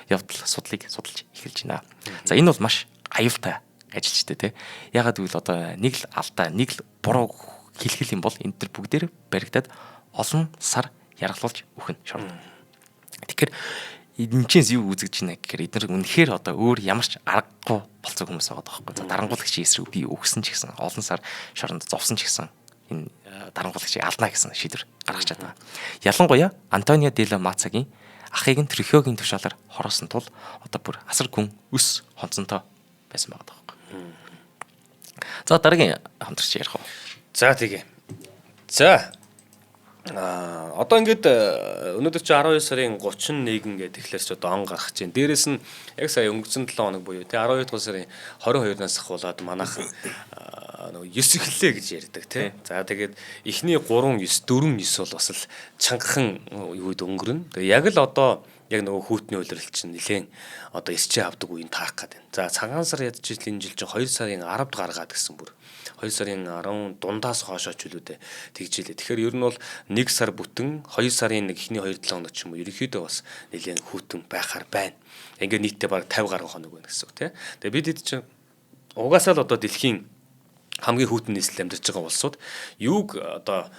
[SPEAKER 2] явдал судлыг судалж эхэлж байна. За энэ бол маш аюултай ажилчтай тий. Ягаад гэвэл одоо нэг л алдаа, нэг л буруу хэлхэл юм бол энэ төр бүгдээр баригдаад олон сар яргалуулж өгнө шорно. Тэгэхээр энэ чинь юу үзэгдэж байна гэхээр эдгээр үнэхээр одоо өөр ямар ч аргагүй болцсон хүмүүс байгаа байхгүй. За дарангуулагчийн эсрэг би өгсөн ч гэсэн олон сар шоронд зовсон ч гэсэн энэ дарангуулагчийг алдна гэсэн шийдвэр гаргаж чадсан. Ялангуяа Антонио де ла Мацагийн ахыг нь Трухиогийн тушаалаар хороосон тул одоо бүр асар гүн өс хонцонтой байсан байгаа байхгүй. За дараагийн хамтрагч ярих уу.
[SPEAKER 1] За тэгээ. За одоо ингээд өнөөдөр чи 12 сарын 31 гэдэг тэгэхээр ч одоо он гарах чинь. Дээрээс нь яг сая өнгөрсөн 7 хоног буюу тий 12 дугаар сарын 22-наас ахуулаад манайхан 9 эхэллээ гэж ярьдаг тий. За тэгээд эхний 3 9 4 9 бол бас л чангахан юуд өнгөрнө. Тэгээ яг л одоо яг нөгөө хүүтний улирал чинь нэлээд одоо эсчээ авдаг үеийг таарах гэдэг. За цагаан сар ядж энэ жил чинь 2 сарын 10-д гаргаад гэсэн бүр 2 сарын 10 дундаас хойшоо ч үлүүдээ тэгжилээ. Тэгэхээр ер нь бол 1 сар бүтэн 2 сарын эхний 2-7 хоног ч юм уу ерөнхийдөө бас нэлээд хүүтэн байхаар байна. Ингээд нийтдээ баг 50 гаруй хоног байна гэсэн үг тийм. Тэгээ бид хэд чинь угаасаа л одоо дэлхийн хамгийн хүүтэн нийслэл амьдарч байгаа улсууд юуг одоо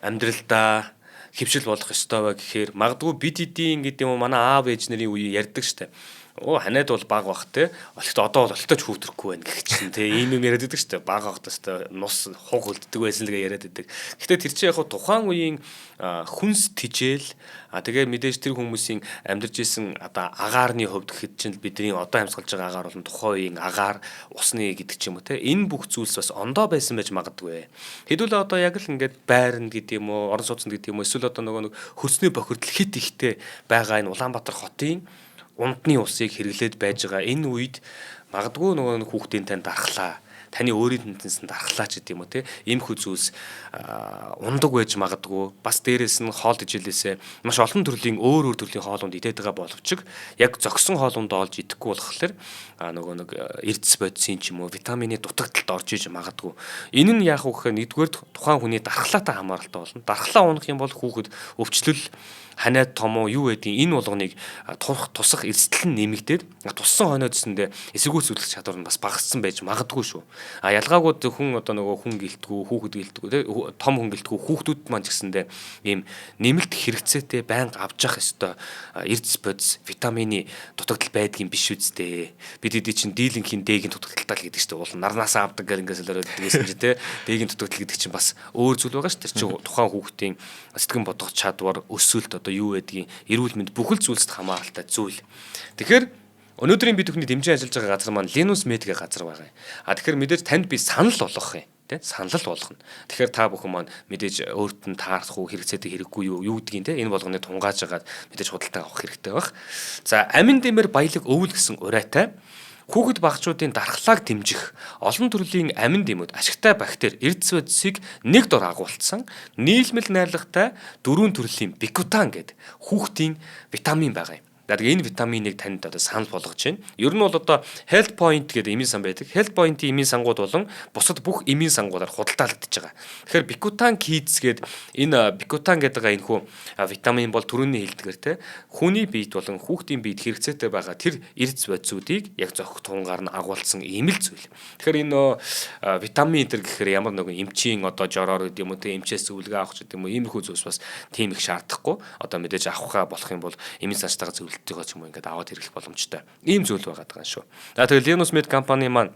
[SPEAKER 1] амьдралдаа хөвшил болох ёстой вэ гэхээр магадгүй бид эдийн гэдэг юм манай аав ээж нарын үе ярьдаг штэ. Оо ханаад бол баг бах те. Олхт одоо бол олтооч хүүтрэхгүй байна гэх чинь те. Ийм юм яриад байдаг штэ. Баг бах тест нус хуг үлддэг байсан л гэ яриад байдаг. Гэтэ тэр чинь яг тухайн үеийн хүнс тижэл тэгээ мэдээж тэр хүмүүсийн амьдарч исэн одоо агаарны хувьд гэхэд чинь бидний одоо амьсгалж байгаа агаар болон тухайн үеийн агаар усны гэдэг ч юм уу те. Энэ бүх зүйлс бас ондоо байсан байж магадгүй. Хэдүүл одоо яг л ингээд байранд гэдэг юм уу, орон сууцнд гэдэг юм уу, эсвэл одоо нөгөө хөрсний бохирдол хит ихтэй байгаа энэ Улаанбаатар хотын ундны усыг хэрэглээд байж байгаа энэ үед магадгүй нөгөө хүүхдийн тань дархлаа таны өөрийн тэнцэнд дархлаа ч гэдэг юм уу те иймэрхүү зүйлс ундаг байж магадгүй бас дээрэс нь хоол ижилээсээ маш олон төрлийн өөр төрлийн хоолунд идээд байгаа боловч яг зөксөн хоолунд олж идэхгүй болохоор нөгөө нэг эрдэс бодисын ч юм уу витамины дутагдалд орж иж магадгүй энэ нь яах вэ гэхээр нэгдүгээр тухайн хүний дархлаатай хамааралтай болно дархлаа унах юм бол хүүхэд өвчлөл ханаад том уу юу гэдэг энэ болгоныг турах тусах эрсдэл нь нэмэгдээд туссан хойноодсондээ эсэргүүцүүлэх чадвар нь бас багассан байж магадгүй шүү. Ялгаагүй хүн одоо нөгөө хүн гэлтгүү хүүхэд гэлтгүү те том хүн гэлтгүү хүүхдүүд маань ч гэсэндээ ийм нэмэлт хэрэгцээтэй байнга авч явах ёстой эрдэс бодис витамины дутагдал байдгийн биш үсттэй. Бид эдий чинь дийлэнхийн дээгийн дутагдaltaал гэдэг чинь уул нарнаас авдаг гэх ингээс л өрөөд дээсэн чинь те дээгийн дутагдал гэдэг чинь бас өөр зүйл байгаа шүү. Тэр чинь тухайн хүүхдийн сэтгэн бодох чадвар өсөлт одоо юу гэдгийг эрүүл мэнд бүхэл зүйлсд хамааралтай зүйл. Тэгэхээр өнөөдрийн бид бүхний дэмжин ажиллаж байгаа газар маань Linus Med гэх газар байгаа. Тэгэхээр мэдээж танд би санал болгох юм. Тэ санал болгоно. Тэгэхээр та бүхэн маань мэдээж өөрт нь таарах уу хэрэгцээтэй хэрэггүй юу гэдгийг те энэ болгоны тунгааж агаад мэдээж худалдаа авах хэрэгтэй байх. За амин дэмэр баялаг өвөл гэсэн урайтай хүүхэд багчуудын дархлааг дэмжих олон төрлийн амин дэмүүд ашигтай бактери эрдэс бодисыг нэг дор агуулсан нийлмэл найрлагатай 4 төрлийн бикутан гэдэг хүүхдийн витамин байгаа юм. Тэгэхээр энэ витаминыг танд одоо санал болгож байна. Ер нь бол одоо Health Point гэдэг эмийн сан байдаг. Health Point-ийн эмийн сангууд болон бусад бүх эмийн сангуудаар худалдаалагдаж байгаа. Тэгэхээр Bikutan Kids гэдэг энэ Bikutan гэдэг энэ хүү витамин бол төрөний хэлдгээр те хүний биед болон хүүхдийн биед хэрэгцээтэй байгаа тэр эрдэс бодисуудыг яг зохих тунгаар нь агуулсан ийм л зүйл. Тэгэхээр энэ витамин энэ гэхээр ямар нэгэн эмчийн одоо жороор гэдэг юм уу те эмчээс зөвлөгөө авах гэдэг юм уу иймэрхүү зүйлс бас тийм их шаардахгүй. Одоо мэдээж авахаа болох юм бол эмийн сантайгаа зөвлөлтөйгөө ч юм уу ингээд аваад хэрэглэх боломжтой. Ийм зүйл байгаа даа шүү. За тэгэхээр Linus Med компани маань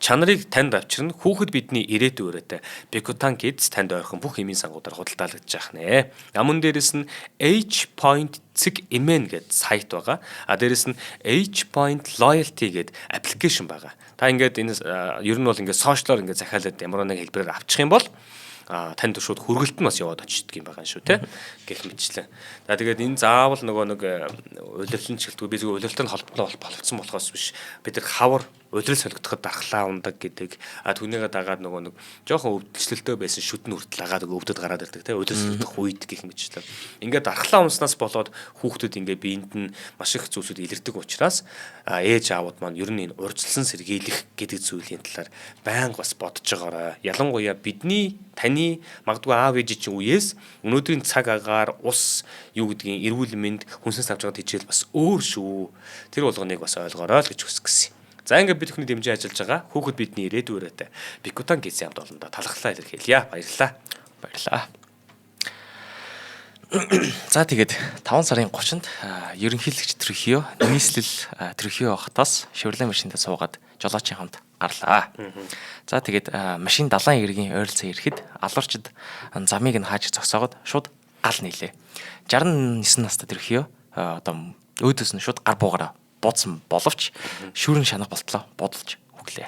[SPEAKER 1] чанарыг танд авчирна хүүхэд бидний ирээдүйн өрөөтэй Bikutan Kids танд ойрхон бүх эмийн сангуудаар худалдаалагдаж байгаа нэ. Амун дээрэс нь H.Cig.mn гэдэг сайт байгаа. Дээрэс нь H.Point Loyalty гэдэг аппликейшн байгаа. Та ингээд энэ ер нь бол ингээд сошиалор ингээд захиалаад ямар нэг хэлбэрээр авчих юм бол танд шууд хүргэлт нь бас яваад очдөг юм байгаа шүү те гэх мэтчлээ. За тэгээд энэ заавал нөгөө нэг улирлын чиглэлгүй би зөвхөн улирлын холбоотой боловцсон болохоос биш бид нар хавар улирал солигдоход дархлаа ундаг гэдэг түүнийгээ дагаад нөгөө нэг жоохон өвдөлтөлтөө байсан шүтэн хүртэл агаад өвдөд гараад ирдэг те улирал солигдох үед гэх мэтчлээ. Ингээд дархлаа унснаас болоод хүүхдүүд ингээд биеинд нь маш их зүйлсүүд илэрдэг учраас ээж аавууд маань ер нь энэ урьдчилсан сэргийлэх гэдэг зүйлийн талаар байнга бас бодож байгаарай. Ялангуяа бидний таны магадгүй аав ээж чинь үеэс өнөөдрийн цаг агаар ус юу гэдгийг эрүүл мэнд хүнсээс авч байгаа хичээл бас өөр шүү. Тэр болгоныг бас ойлгоорой л гэж хүсгэсэн. За ингээд бид бүхний дэмжиж ажиллаж байгаа хүүхэд бидний ирээдүйн өрөөтэй Bikutan Kids хамт олондоо талархлаа илэрхийлье. Баярлалаа. Баярлалаа.
[SPEAKER 2] За тэгээд 5 сарын 30-нд ерөнхийлөгч Трохио нийслэл Трохио хотоос Chevrolet машиндаа суугаад жолоочийн хамт гарлаа. За тэгээд машин далайн эргийн ойролцоо ирэхэд алуурчид замыг нь хааж зогсоогоод шууд гал нийлээ. 69 настай Трохио одоо өөдөөс нь шууд гар буугараа буудсан боловч шүүрэн шанах болтлоо бодолж өглөө.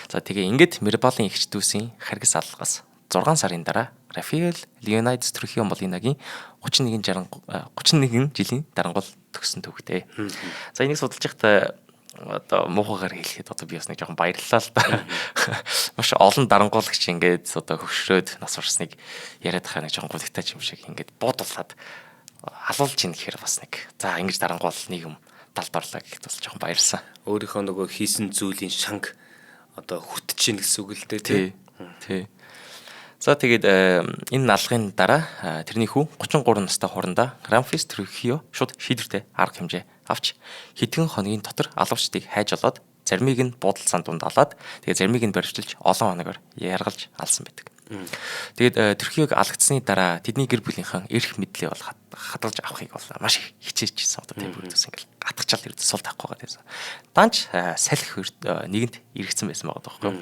[SPEAKER 2] За тэгээ ингээд Mirabal-ын эгч дүүсийн харгас алгаас 6 сарын дараа Rafael Leonidas Trujillo Molina-гийн 31 жилийн дарангуул төгссөн төвхтэй. За энийг судалж байхдаа одоо муухайгаар хэлэхэд одоо би бас нэг жоохон баярлалаа л да. Маш олон дарангуулагч ингээд одоо хөвшрөөд нас урсныг яриад байгаа нэг жоохон гудагтай юм шиг ингээд буудуулаад алуулж ийн гэхээр бас нэг за ингэж дарангуул нийгэм талд орлоо гэхэд бас жоохон баярлсан.
[SPEAKER 1] Өөрийнхөө нөгөө хийсэн зүйлийн шанг одоо хүртэж чинь гэсэн үг л дээ
[SPEAKER 2] Тий. За тэгээд энэ налгын дараа тэрний хүү 33 настай хурандаа Рамфис Трюхио шууд шийдвэртэй арга хэмжээ авч хэдхэн хоногийн дотор алуучдыг хайж олоод заримыг нь буудал санд дунд алаад тэгээд заримыг нь баривчилж олон хоногор яргалж алсан байдаг. Тэгээд Трюхиог алгацсны дараа тэдний гэр бүлийнхэн эрх мэдлээ бол хадгалж авахыг бол маш их хичээжсэн. Одоо тийм бүрдээс ингээл гатгачаал ирдэ сул тавих байгаа гэсэн. Данч салхи нэгэнд эргэцсэн байсан байгаа тоххой.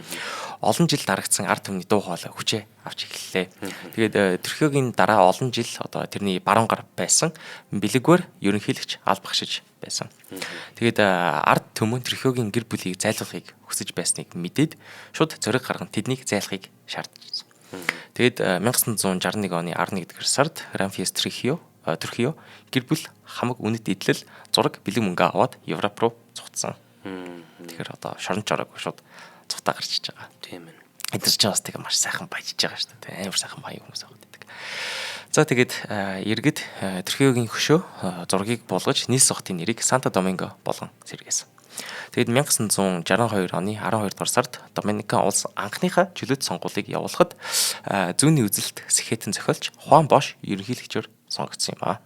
[SPEAKER 2] Олон жил дарагдсан ард түмний дуу хоолой хүчээ авч эхэллээ. Тэгээд Трюхиогийн дараа олон жил одоо тэрний баруун гар байсан бэлэгвэр ерөнхийлөгч албагшиж байсан. Тэгээд ард түмэн Трюхиогийн гэр бүлийг зайлуулахыг хүсэж байсныг мэдээд шууд зориг гарган тэднийг зайлахыг шаардсан. Тэгээд 1961 оны 11-р сард Рамфис Трюхио гэр бүл хамаг үнэт идэл зураг бэлэг мөнгө аваад Европ руу цугтсан. Тэгэхээр одоо шоронд жороогүй шууд цухтаа гарч иж байгаа.
[SPEAKER 1] Тийм ээ.
[SPEAKER 2] Эдгэж байгаа бас тэгээ маш сайхан баяжж байгаа шүү дээ. Амар сайхан баян хүмүүс байгаа. За тэгээд иргэд Трюхиогийн хөшөө зургийг буулгаж нийс хотын нэрийг Санто Доминго болгон сэргээсэн. Тэгээд 1962 оны 12 дугаар сард Доминикан улс анхныхаа чөлөөт сонгуулийг явуулахад зүүнний үзэлт сэхэтэн зохиолч Хуан Бош ерөнхийлөгчөөр сонгогдсон юм аа.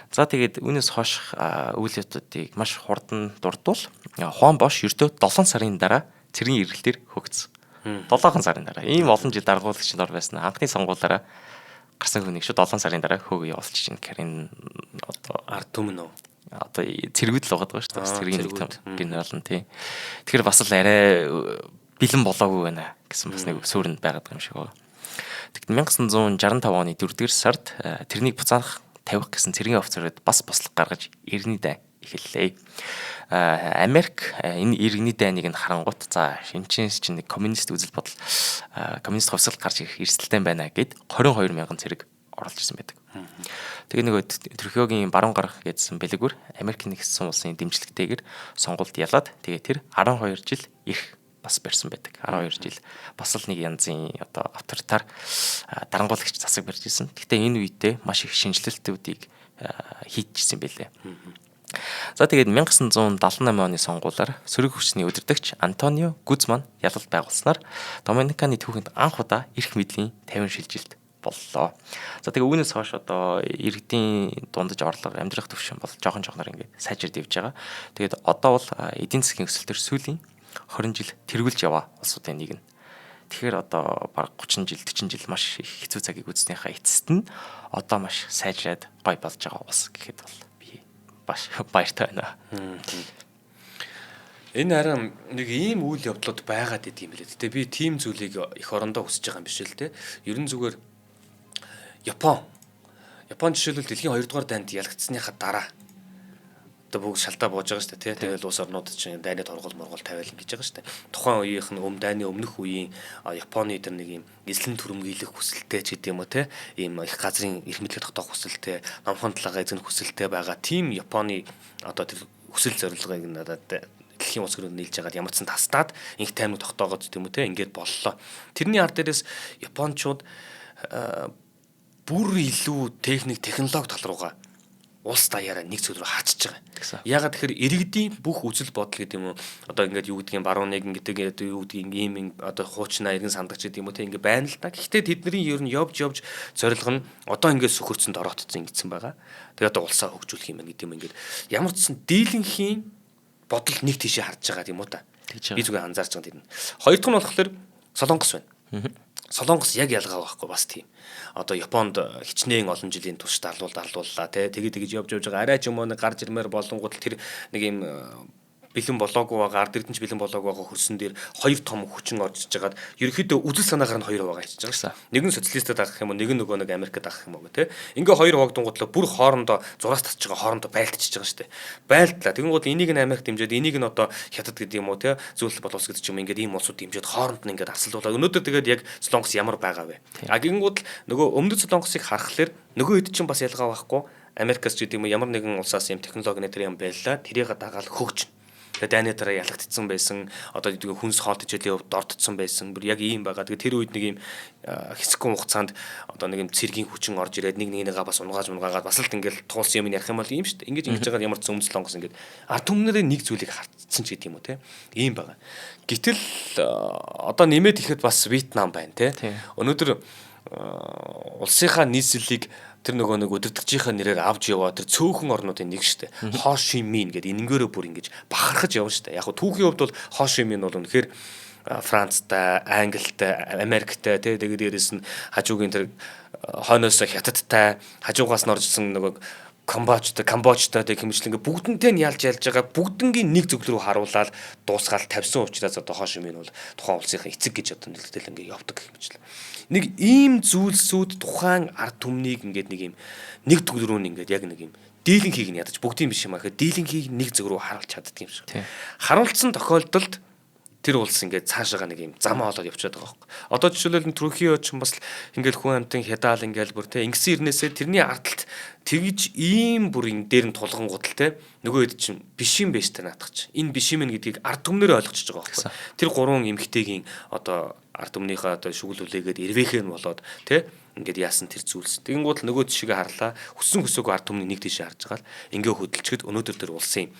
[SPEAKER 2] За тэгээд үүнээс хойш үйл явдлуудыг маш хурдан дурдвал Хуан Бош ердөө 7 сарын дараа цэргийн эргэлтээр хөгжсөн. 7 сарын дараа ийм олон жил даргуулагчид ор байсан анхны сонгуулаараа гарсан хүнийг шүү 7 сарын дараа хөөгөө явуулчих чинь гэхээр энэ одоо
[SPEAKER 1] Ард түмэн үү?
[SPEAKER 2] Одоо цэргүүд л байгаа шүү дээ. Цэргийн генерал нь тий. Тэгэхээр бас л арай бэлэн болоогүй байна гэсэн бас нэг сүрэнд байгаад байгаа юм шиг байна. Тэгэхдээ 1965 оны 4-р сард тэрнийг буцаах тавих гэсэн цэргийн офицерууд бас бослого гаргаж иргэний дай эхэллээ. Америк энэ иргэний дайныг нь харангуут за шинчээс чинь нэг коммунист үзэл бодол коммунист хувьсгал гарч ирэх эрсдэлтэй байна гэд 22 мянган цэрэг оруулж ирсэн байдаг. Тэгээ нөгөө Трюхиогийн баруун гарах гэдсэн бэлэгвэр Америкийн нэгдсэн улсын дэмжлэгтэйгээр сонгуульд ялаад тэгээ тэр 12 жил ирэх бас барьсан байдаг. 12 жил бас л нэг янзын одоо авторитар дарангуулагч засаг барьж ирсэн. Гэхдээ энэ үедээ маш их шинжилэлтүүдийг хийжсэн байлээ. За тэгээд 1978 оны сонгуулиар сөрөг хүчний удирдагч Антонио Гузман ялалт байгуулснаар Доминиканы түүхэнд анх удаа эрх мэдлийн 50 шилжилт боллоо. За тэгээ үүнээс хойш одоо иргэдийн дундаж орлого амьдрах түвшин бол жоохон ингээд сайжирд явж байгаа. Тэгээд одоо бол эдийн засгийн өсөлтөөр сүүлийн 20 жил тэргүүлж яваа улсуудын нэг нь. Тэгэхээр одоо баг 30 жил 40 жил маш их хэцүү цагийг үзснийхаа эцэст нь одоо маш сайжраад гой болж байгаа улс гэхэд бол би баш баяртай байна.
[SPEAKER 1] Энэ харин нэг ийм үйл явдлууд байгаад идэм билээ. Гэтэ би тийм зүйлийг их орондоо хүсэж байгаа юм биш л те. Ерөн зүгээр Япон жишээлбэл дэлхийн 2 дугаар дайнд ялагдсаныхаа дараа одоо бүгд шалтаа бууж байгаа шүү дээ тий. Тэгэл улс орнууд чинь дайны торгол моргол тавиал ингэж байгаа шүү дээ. Тухайн үеийнх нь дайны өмнөх үеийн Японы тэр нэг юм эзлэн түрэмгийлэх хүсэлтэй ч гэдэм үү тий. Ийм их газрын эрх мэдлэг тогтоох хүсэлтэй, номхон талаагаа эзэн хүсэлтэй байгаа. Тим Японы одоо тэр хүсэл зорилгыг надад дэлхийн улс төрөнд нийлж байгаад ямар ч сан тастаад инх таймыг тогтоогоод гэдэм үү тий. Ингээд боллоо. Тэрний ард дээрээс Япончууд бүр илүү технологи тал руугаа улс даяараа нэг зүйл рүү хаачиж байгаа. Ягаад тэгэхээр иргэдийн бүх үзэл бодол гэдэг юм уу одоо ингээд юу гэдгийг баруун нэгэн гэдэг юу гэдгийг ийм одоо хуучнаа иргэн сандагч гэдэг юм уу те ингээд байна л да. Гэхдээ тэдний ер нь явж зорилго нь одоо ингээд сөхөрцөнд ороотцсон ингэсэн байгаа. Тэгээд одоо улсаа хөгжүүлэх юм гэдэг юм ингээд ямар ч сан дийлэнхийн бодол нэг тийшээ харж байгаа юм уу та. Би зүгээр анзаарч байгаа тийм. Хоёр дахь нь болохоор Солонгос байна. Солонгос яг ялгаа байхгүй бас тийм. Одоо Японд хичнээн олон жилийн турш дарлууллаа тий. Тэгээд явж байгаа арай ч юм уу нэг гарч ирмээр болонгууд тэр нэг юм бэлэн болоогүй байгаа ард эрдэнэч бэлэн болоогүй байгаа хөрсөн дээр хоёр том хүчин орж иж байгаад ерөөхдөө үзэл санаагаар нь хоёр байгаа хийж байгаа шээ. Нэг нь социалистад авах юм уу, нэг нь нөгөө нэг Америкт авах юм уу тий. Ингээ хоёр хогдонгуудлаа бүр хоорондоо зураас татж байгаа хоорондоо байлтчихж байгаа шээ. Байлтлаа. Тэгэнгүүт энийг нь Америк дэмжиж, энийг нь одоо Хятад гэдэг юм уу тий. Зөвлөл боловс гэдэг ч юм ингээд ийм улсууд дэмжиж хооронд нь ингээд арсалдуулаад өнөөдөр тэгээд яг Солонгос ямар байгаа вэ? Гингүүд нөгөө өмнөд Солонгосыг харахаар нөгөө хэд ч бас ялгаа байхгүй. Америкас ч гэдэг юм ямар нэгэн улсаас юм технологи нэтер юм байлаа. Тэрийг дагаал хөгжин. Тэгээ дайны дараа ялагдсан байсан. Одоо хүнс хоол тэжээлийн хувьд дордсон байсан. Бүр яг ийм байгаа. Тэгээ тэр үед нэг ийм хэсэгхэн хугацаанд одоо нэг юм цэргийн хүчин орж ирээд нэгнийгээ бас унгаагаад бас л ингээл туулсан юм ярих юм бол ийм шүү дээ. Ингэж байгаа ямар ч зөмс лонгос ингээд ард түмнэрийн нэг зүйлийг хартсан ч гэдэг юм уу те. Ийм байгаа. Гэтэл одоо нэмээд ихэд бас Вьетнам байна те. Өнөөдөр улсынхаа нийслэлийг тэр нөгөө нэг өдөртөгчийнхаа нэрээр авч яваа тэр цөөхөн орнуудын нэг штэ. Хо Ши Мин гэдэг энэнгээрээ бүр ингэж бахархаж явна штэ. Яг хөө түүхийн хувьд бол Хо Ши Мин бол үнэхээр Францтай, Англитай, Америктай тэгээд дээрээс нь хажуугийн тэр хойноос хятадтай хажуугаас нь оржсэн нөгөө Камбожтой тэг хэмжлэн ингээ бүгднтэй нь ялж байгаа бүгднгийн нэг зөвлөл рүү харуулаад дуусгаал тавьсан учраас одоо Хо Ши Мин бол тухайн улсынхаа эцэг гэж одоо нэлээд ингээ явдаг хэмжлэн. Нэг ийм зүйлсүүд тухайн ард түмнийг ингээд нэг юм нэг төгөл рүү ингээд яг нэг юм дийлэнхийг нь ядаж бүгдийн биш юм аа гэхэд дийлэнхийг нэг зөв рүү харуулж чаддаг юм шиг. Харуулсан тохиолдолд тэр улс ингээд цаашаага нэг юм зам олоод явчихад байгаа байхгүй. Одоо жишээлбэл Түркийн ч бас ингээд хүн амтын хядаал ингээд бүр те ингэсэн ирнээсээ тэрний ардалт тэгж ийм бүрийн дээр нь тулган гутал те нөгөө хэд чинь биш юм байж та наадах чи. Энэ биш юм гэдгийг ард түмнэр ойлгочихж байгаа байхгүй. Тэр гурван эмэгтэйгийн одоо ард түмнийхээ одоо шүглүүлээгээд ирвэхээ нь болоод те ингээд яасан тэр зүйлс. Тэгэнгүүт л нөгөө тишгээ харлаа. Хүссэн хүсээгүй ард түмний нэг тишээ харж байгаа л ингээ хөдөлчихэд өнөөдөр тэр улсын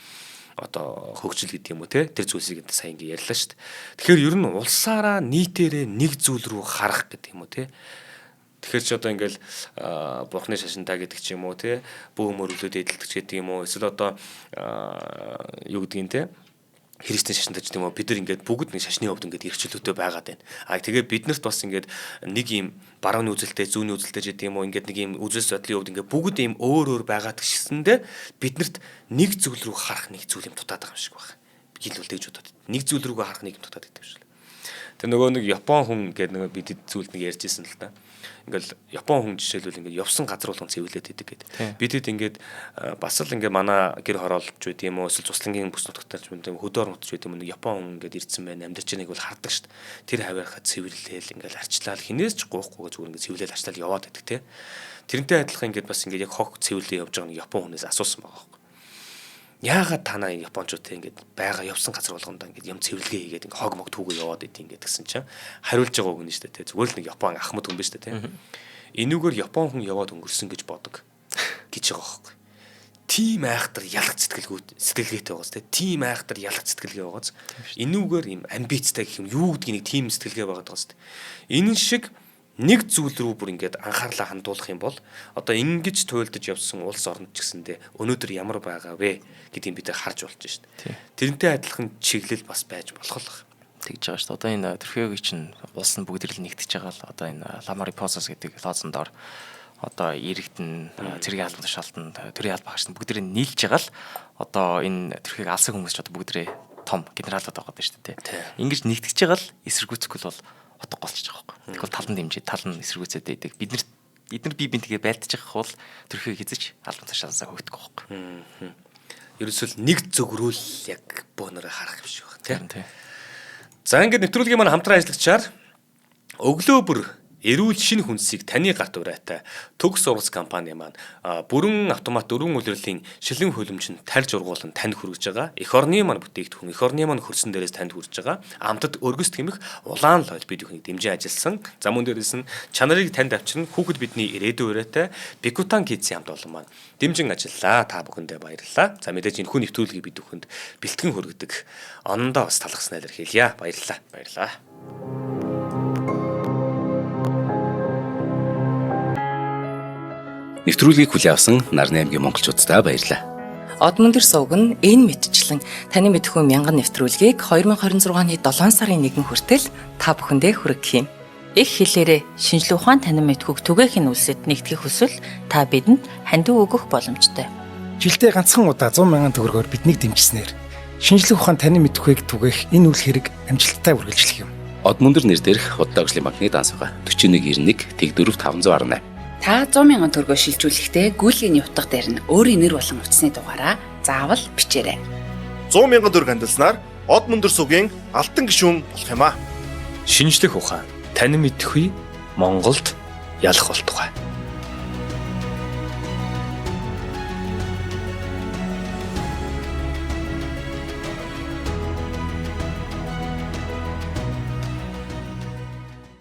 [SPEAKER 1] одоо хөгжил гэдэг юм уу те тэр зүйлсийг сайн ингээ ярьлаа шүү дээ. Тэгэхээр ер нь улсаараа нийтээрээ нэг зүйл рүү харах гэдэг юм уу те. Тэгэхээр ч одоо ингээл бурхны шашинтаа гэдэг ч юм уу те бөө мөрлөд эдэлдэг гэдэг юм уу эсвэл одоо юу гэдгийг те Христийн шашинтаа ч тийм үү бид нар ингээд бүгд нэг шашны хувьд ингээд эрхчлөлтөй байгаад байна. Тэгээ биднэрт бас ингээд нэг юм барууны үзэлтэй, зүүнний үзэлтэй ч тийм үү ингээд нэг юм үзэл судлалын хувьд ингээд бүгд юм өөр байгаад гисэндээ биднэрт нэг зүйл рүү харах нэг зүйл юм дутаад байгаа юм шиг байна. Гэлбэл тэгж бодоод. Нэг зүйл рүүгээ харах нэг юм дутаад гэдэг юм шиг л. Тэр нөгөө нэг Япон хүн гэдэг нэг бид зүйлд нэг ярьжсэн л та. Ингээл Япон хүн жишээлбэл ингээд явсан газар болгон цэвэрлээд идэг гэдэг. Бидэд ингээд бас л ингээд манай гэр хороолж байд юм уу эсвэл цуслангийн бүс нутгатайч юм хөдөр нутж байд юм нэг Япон хүн ингээд ирсэн байна амьдарч байгааг бол хардаг шүү дээ. Тэр хаваархад цэвэрлээл ингээд арчлал хинээс ч гоохгүй зүгээр ингээд цэвэрлээл арчлал яваад байдаг те. Тэрнтэй адилхан ингээд бас ингээд яг хог цэвэрлээ явж байгаа нэг Япон хүнээс асуусан байгаа байхгүй. Яагаад та нарыг японочтой ингээд байгаа явсан газар болгонд ингээд юм цэвэрлэгээ хийгээд ингээд хог мог түүгөө яваад идэв ингээд гэсэн чинь хариулж байгаа үг нь шүү дээ те. Зүгээр л нэг Япон ахмад хүн биш үү те. Энүүгээр Япон хүн яваад өнгөрсөн гэж бодог гэж байгаа байхгүй. Тим айхтар ялагч сэтгэлгээтэй байгааз те. Тим айхтар ялагч сэтгэлгээ байгааз. Энүүгээр юм амбицтай гэх юм юу гэдгийг нэг тим сэтгэлгээ байгаад байгаа шүү дээ. Энэ шиг нэг зүйл рүү бүр ингээд анхаарлаа хандуулах юм бол одоо ингэж туйлдж явсан улс орнод ч гэсэндээ өнөөдөр ямар байгаа вэ гэдгийг бид харж болж шít. Тэрнтэй адилхан чиглэл бас байж болох л.
[SPEAKER 2] Тэгж байгаа шүү дээ. Одоо энэ Түркиегийн чинь улс нь бүгдэрэл нэгдэж байгаа л одоо энэ Ламари Посос гэдэг лозон доор одоо иргэдэн цэргийн албан тушаалтанд төрийн албан хаагчид бүгдэрээ нийлж байгаа л одоо энэ Түркийг алсан хүмүүс ч одоо бүгдэрээ том генералууд байгаа даа шүү дээ. Ингэж нэгдэж байгаа л эсэргүүцэхгүй бол утга болчихж байгаа байхгүй. Тэгвэл тал нь дэмжиж, тал нь эсэргүүцээд байдаг. Бид нар бие бинтгээ байлдаж байгаа бол Түркийг хязгаарч албан тушаалсаа хөөгдөх байхгүй.
[SPEAKER 1] Ерөөсөл нэг зөвгөрүүл яг бөөнөрө харах юм шиг байна тийм. За ингээд нэвтрүүлгийн маань хамтран ажиллагчаар өглөө бүр эрүүл шинэ хүнсийг таны гарт урайтай төгс ургац компани маань бүрэн автомат дөрвөн улирлын шилэн хөлөмжөнд тарьж ургуулan танд хүргэж байгаа. Эх орны маань бүтээгдэхүүн, эх орны маань хөрсөн дээрээс танд хүрж байгаа. Амтад өргөс тэмэх улаан лойл бид бүхнийг дэмжиж ажилласан. За мөн дээрээс нь чанарыг танд авчирн хүүхэд бидний ирээдүйн урайтай Бикутан Kids хамт олон маань дэмжин ажиллаа. Та бүхэндээ баярлалаа. За мэдээж энэ хүн нэвтрүүлгийг бид бүхэнд бэлтгэн хөргөдөг онондоо бас талхсан илэрхийлье. Баярлалаа. Баярлалаа.
[SPEAKER 3] Нэвтрүүлгийг хүлээн авсан Нарны аймгийн монголчуудтай баярлалаа.
[SPEAKER 4] Одмондөр сувг нь энэ мэдчлэн таны мэдхүйн мянган нэвтрүүлгийг 2026 оны 7 сарын 1 хүртэл та бүхэндээ хүргэх юм. Их хэлээрээ шинжлэх ухаан танин мэдхүйг түгээхийн үлсэд нэгтгэх хүсвэл та бидэнд хандив өгөх боломжтой.
[SPEAKER 5] Жилдээ ганцхан удаа 100 мянган төгрөгөөр биднийг дэмжснээр шинжлэх ухаан танин мэдхүйг түгээх энэ үйл хэрэг амжилттай үргэлжлэх юм.
[SPEAKER 3] Одмондөр нэр дээрх Худалдаа өвчлийн банкны дансага 4191 тэг 4518.
[SPEAKER 6] Та 100 мянган төгрөгөөр шилжүүлэхдээ гүйцэтгэлийн утга дээр нь өөрийн нэр болон утасны дугаараа заавал бичээрэй.
[SPEAKER 7] 100 мянган төгрөг хандалснаар Одмондөр сувгийн алтан гишүүн болох юм а.
[SPEAKER 1] Шинжлэх ухаан танин мэдхгүй Монголд ялах болтугай.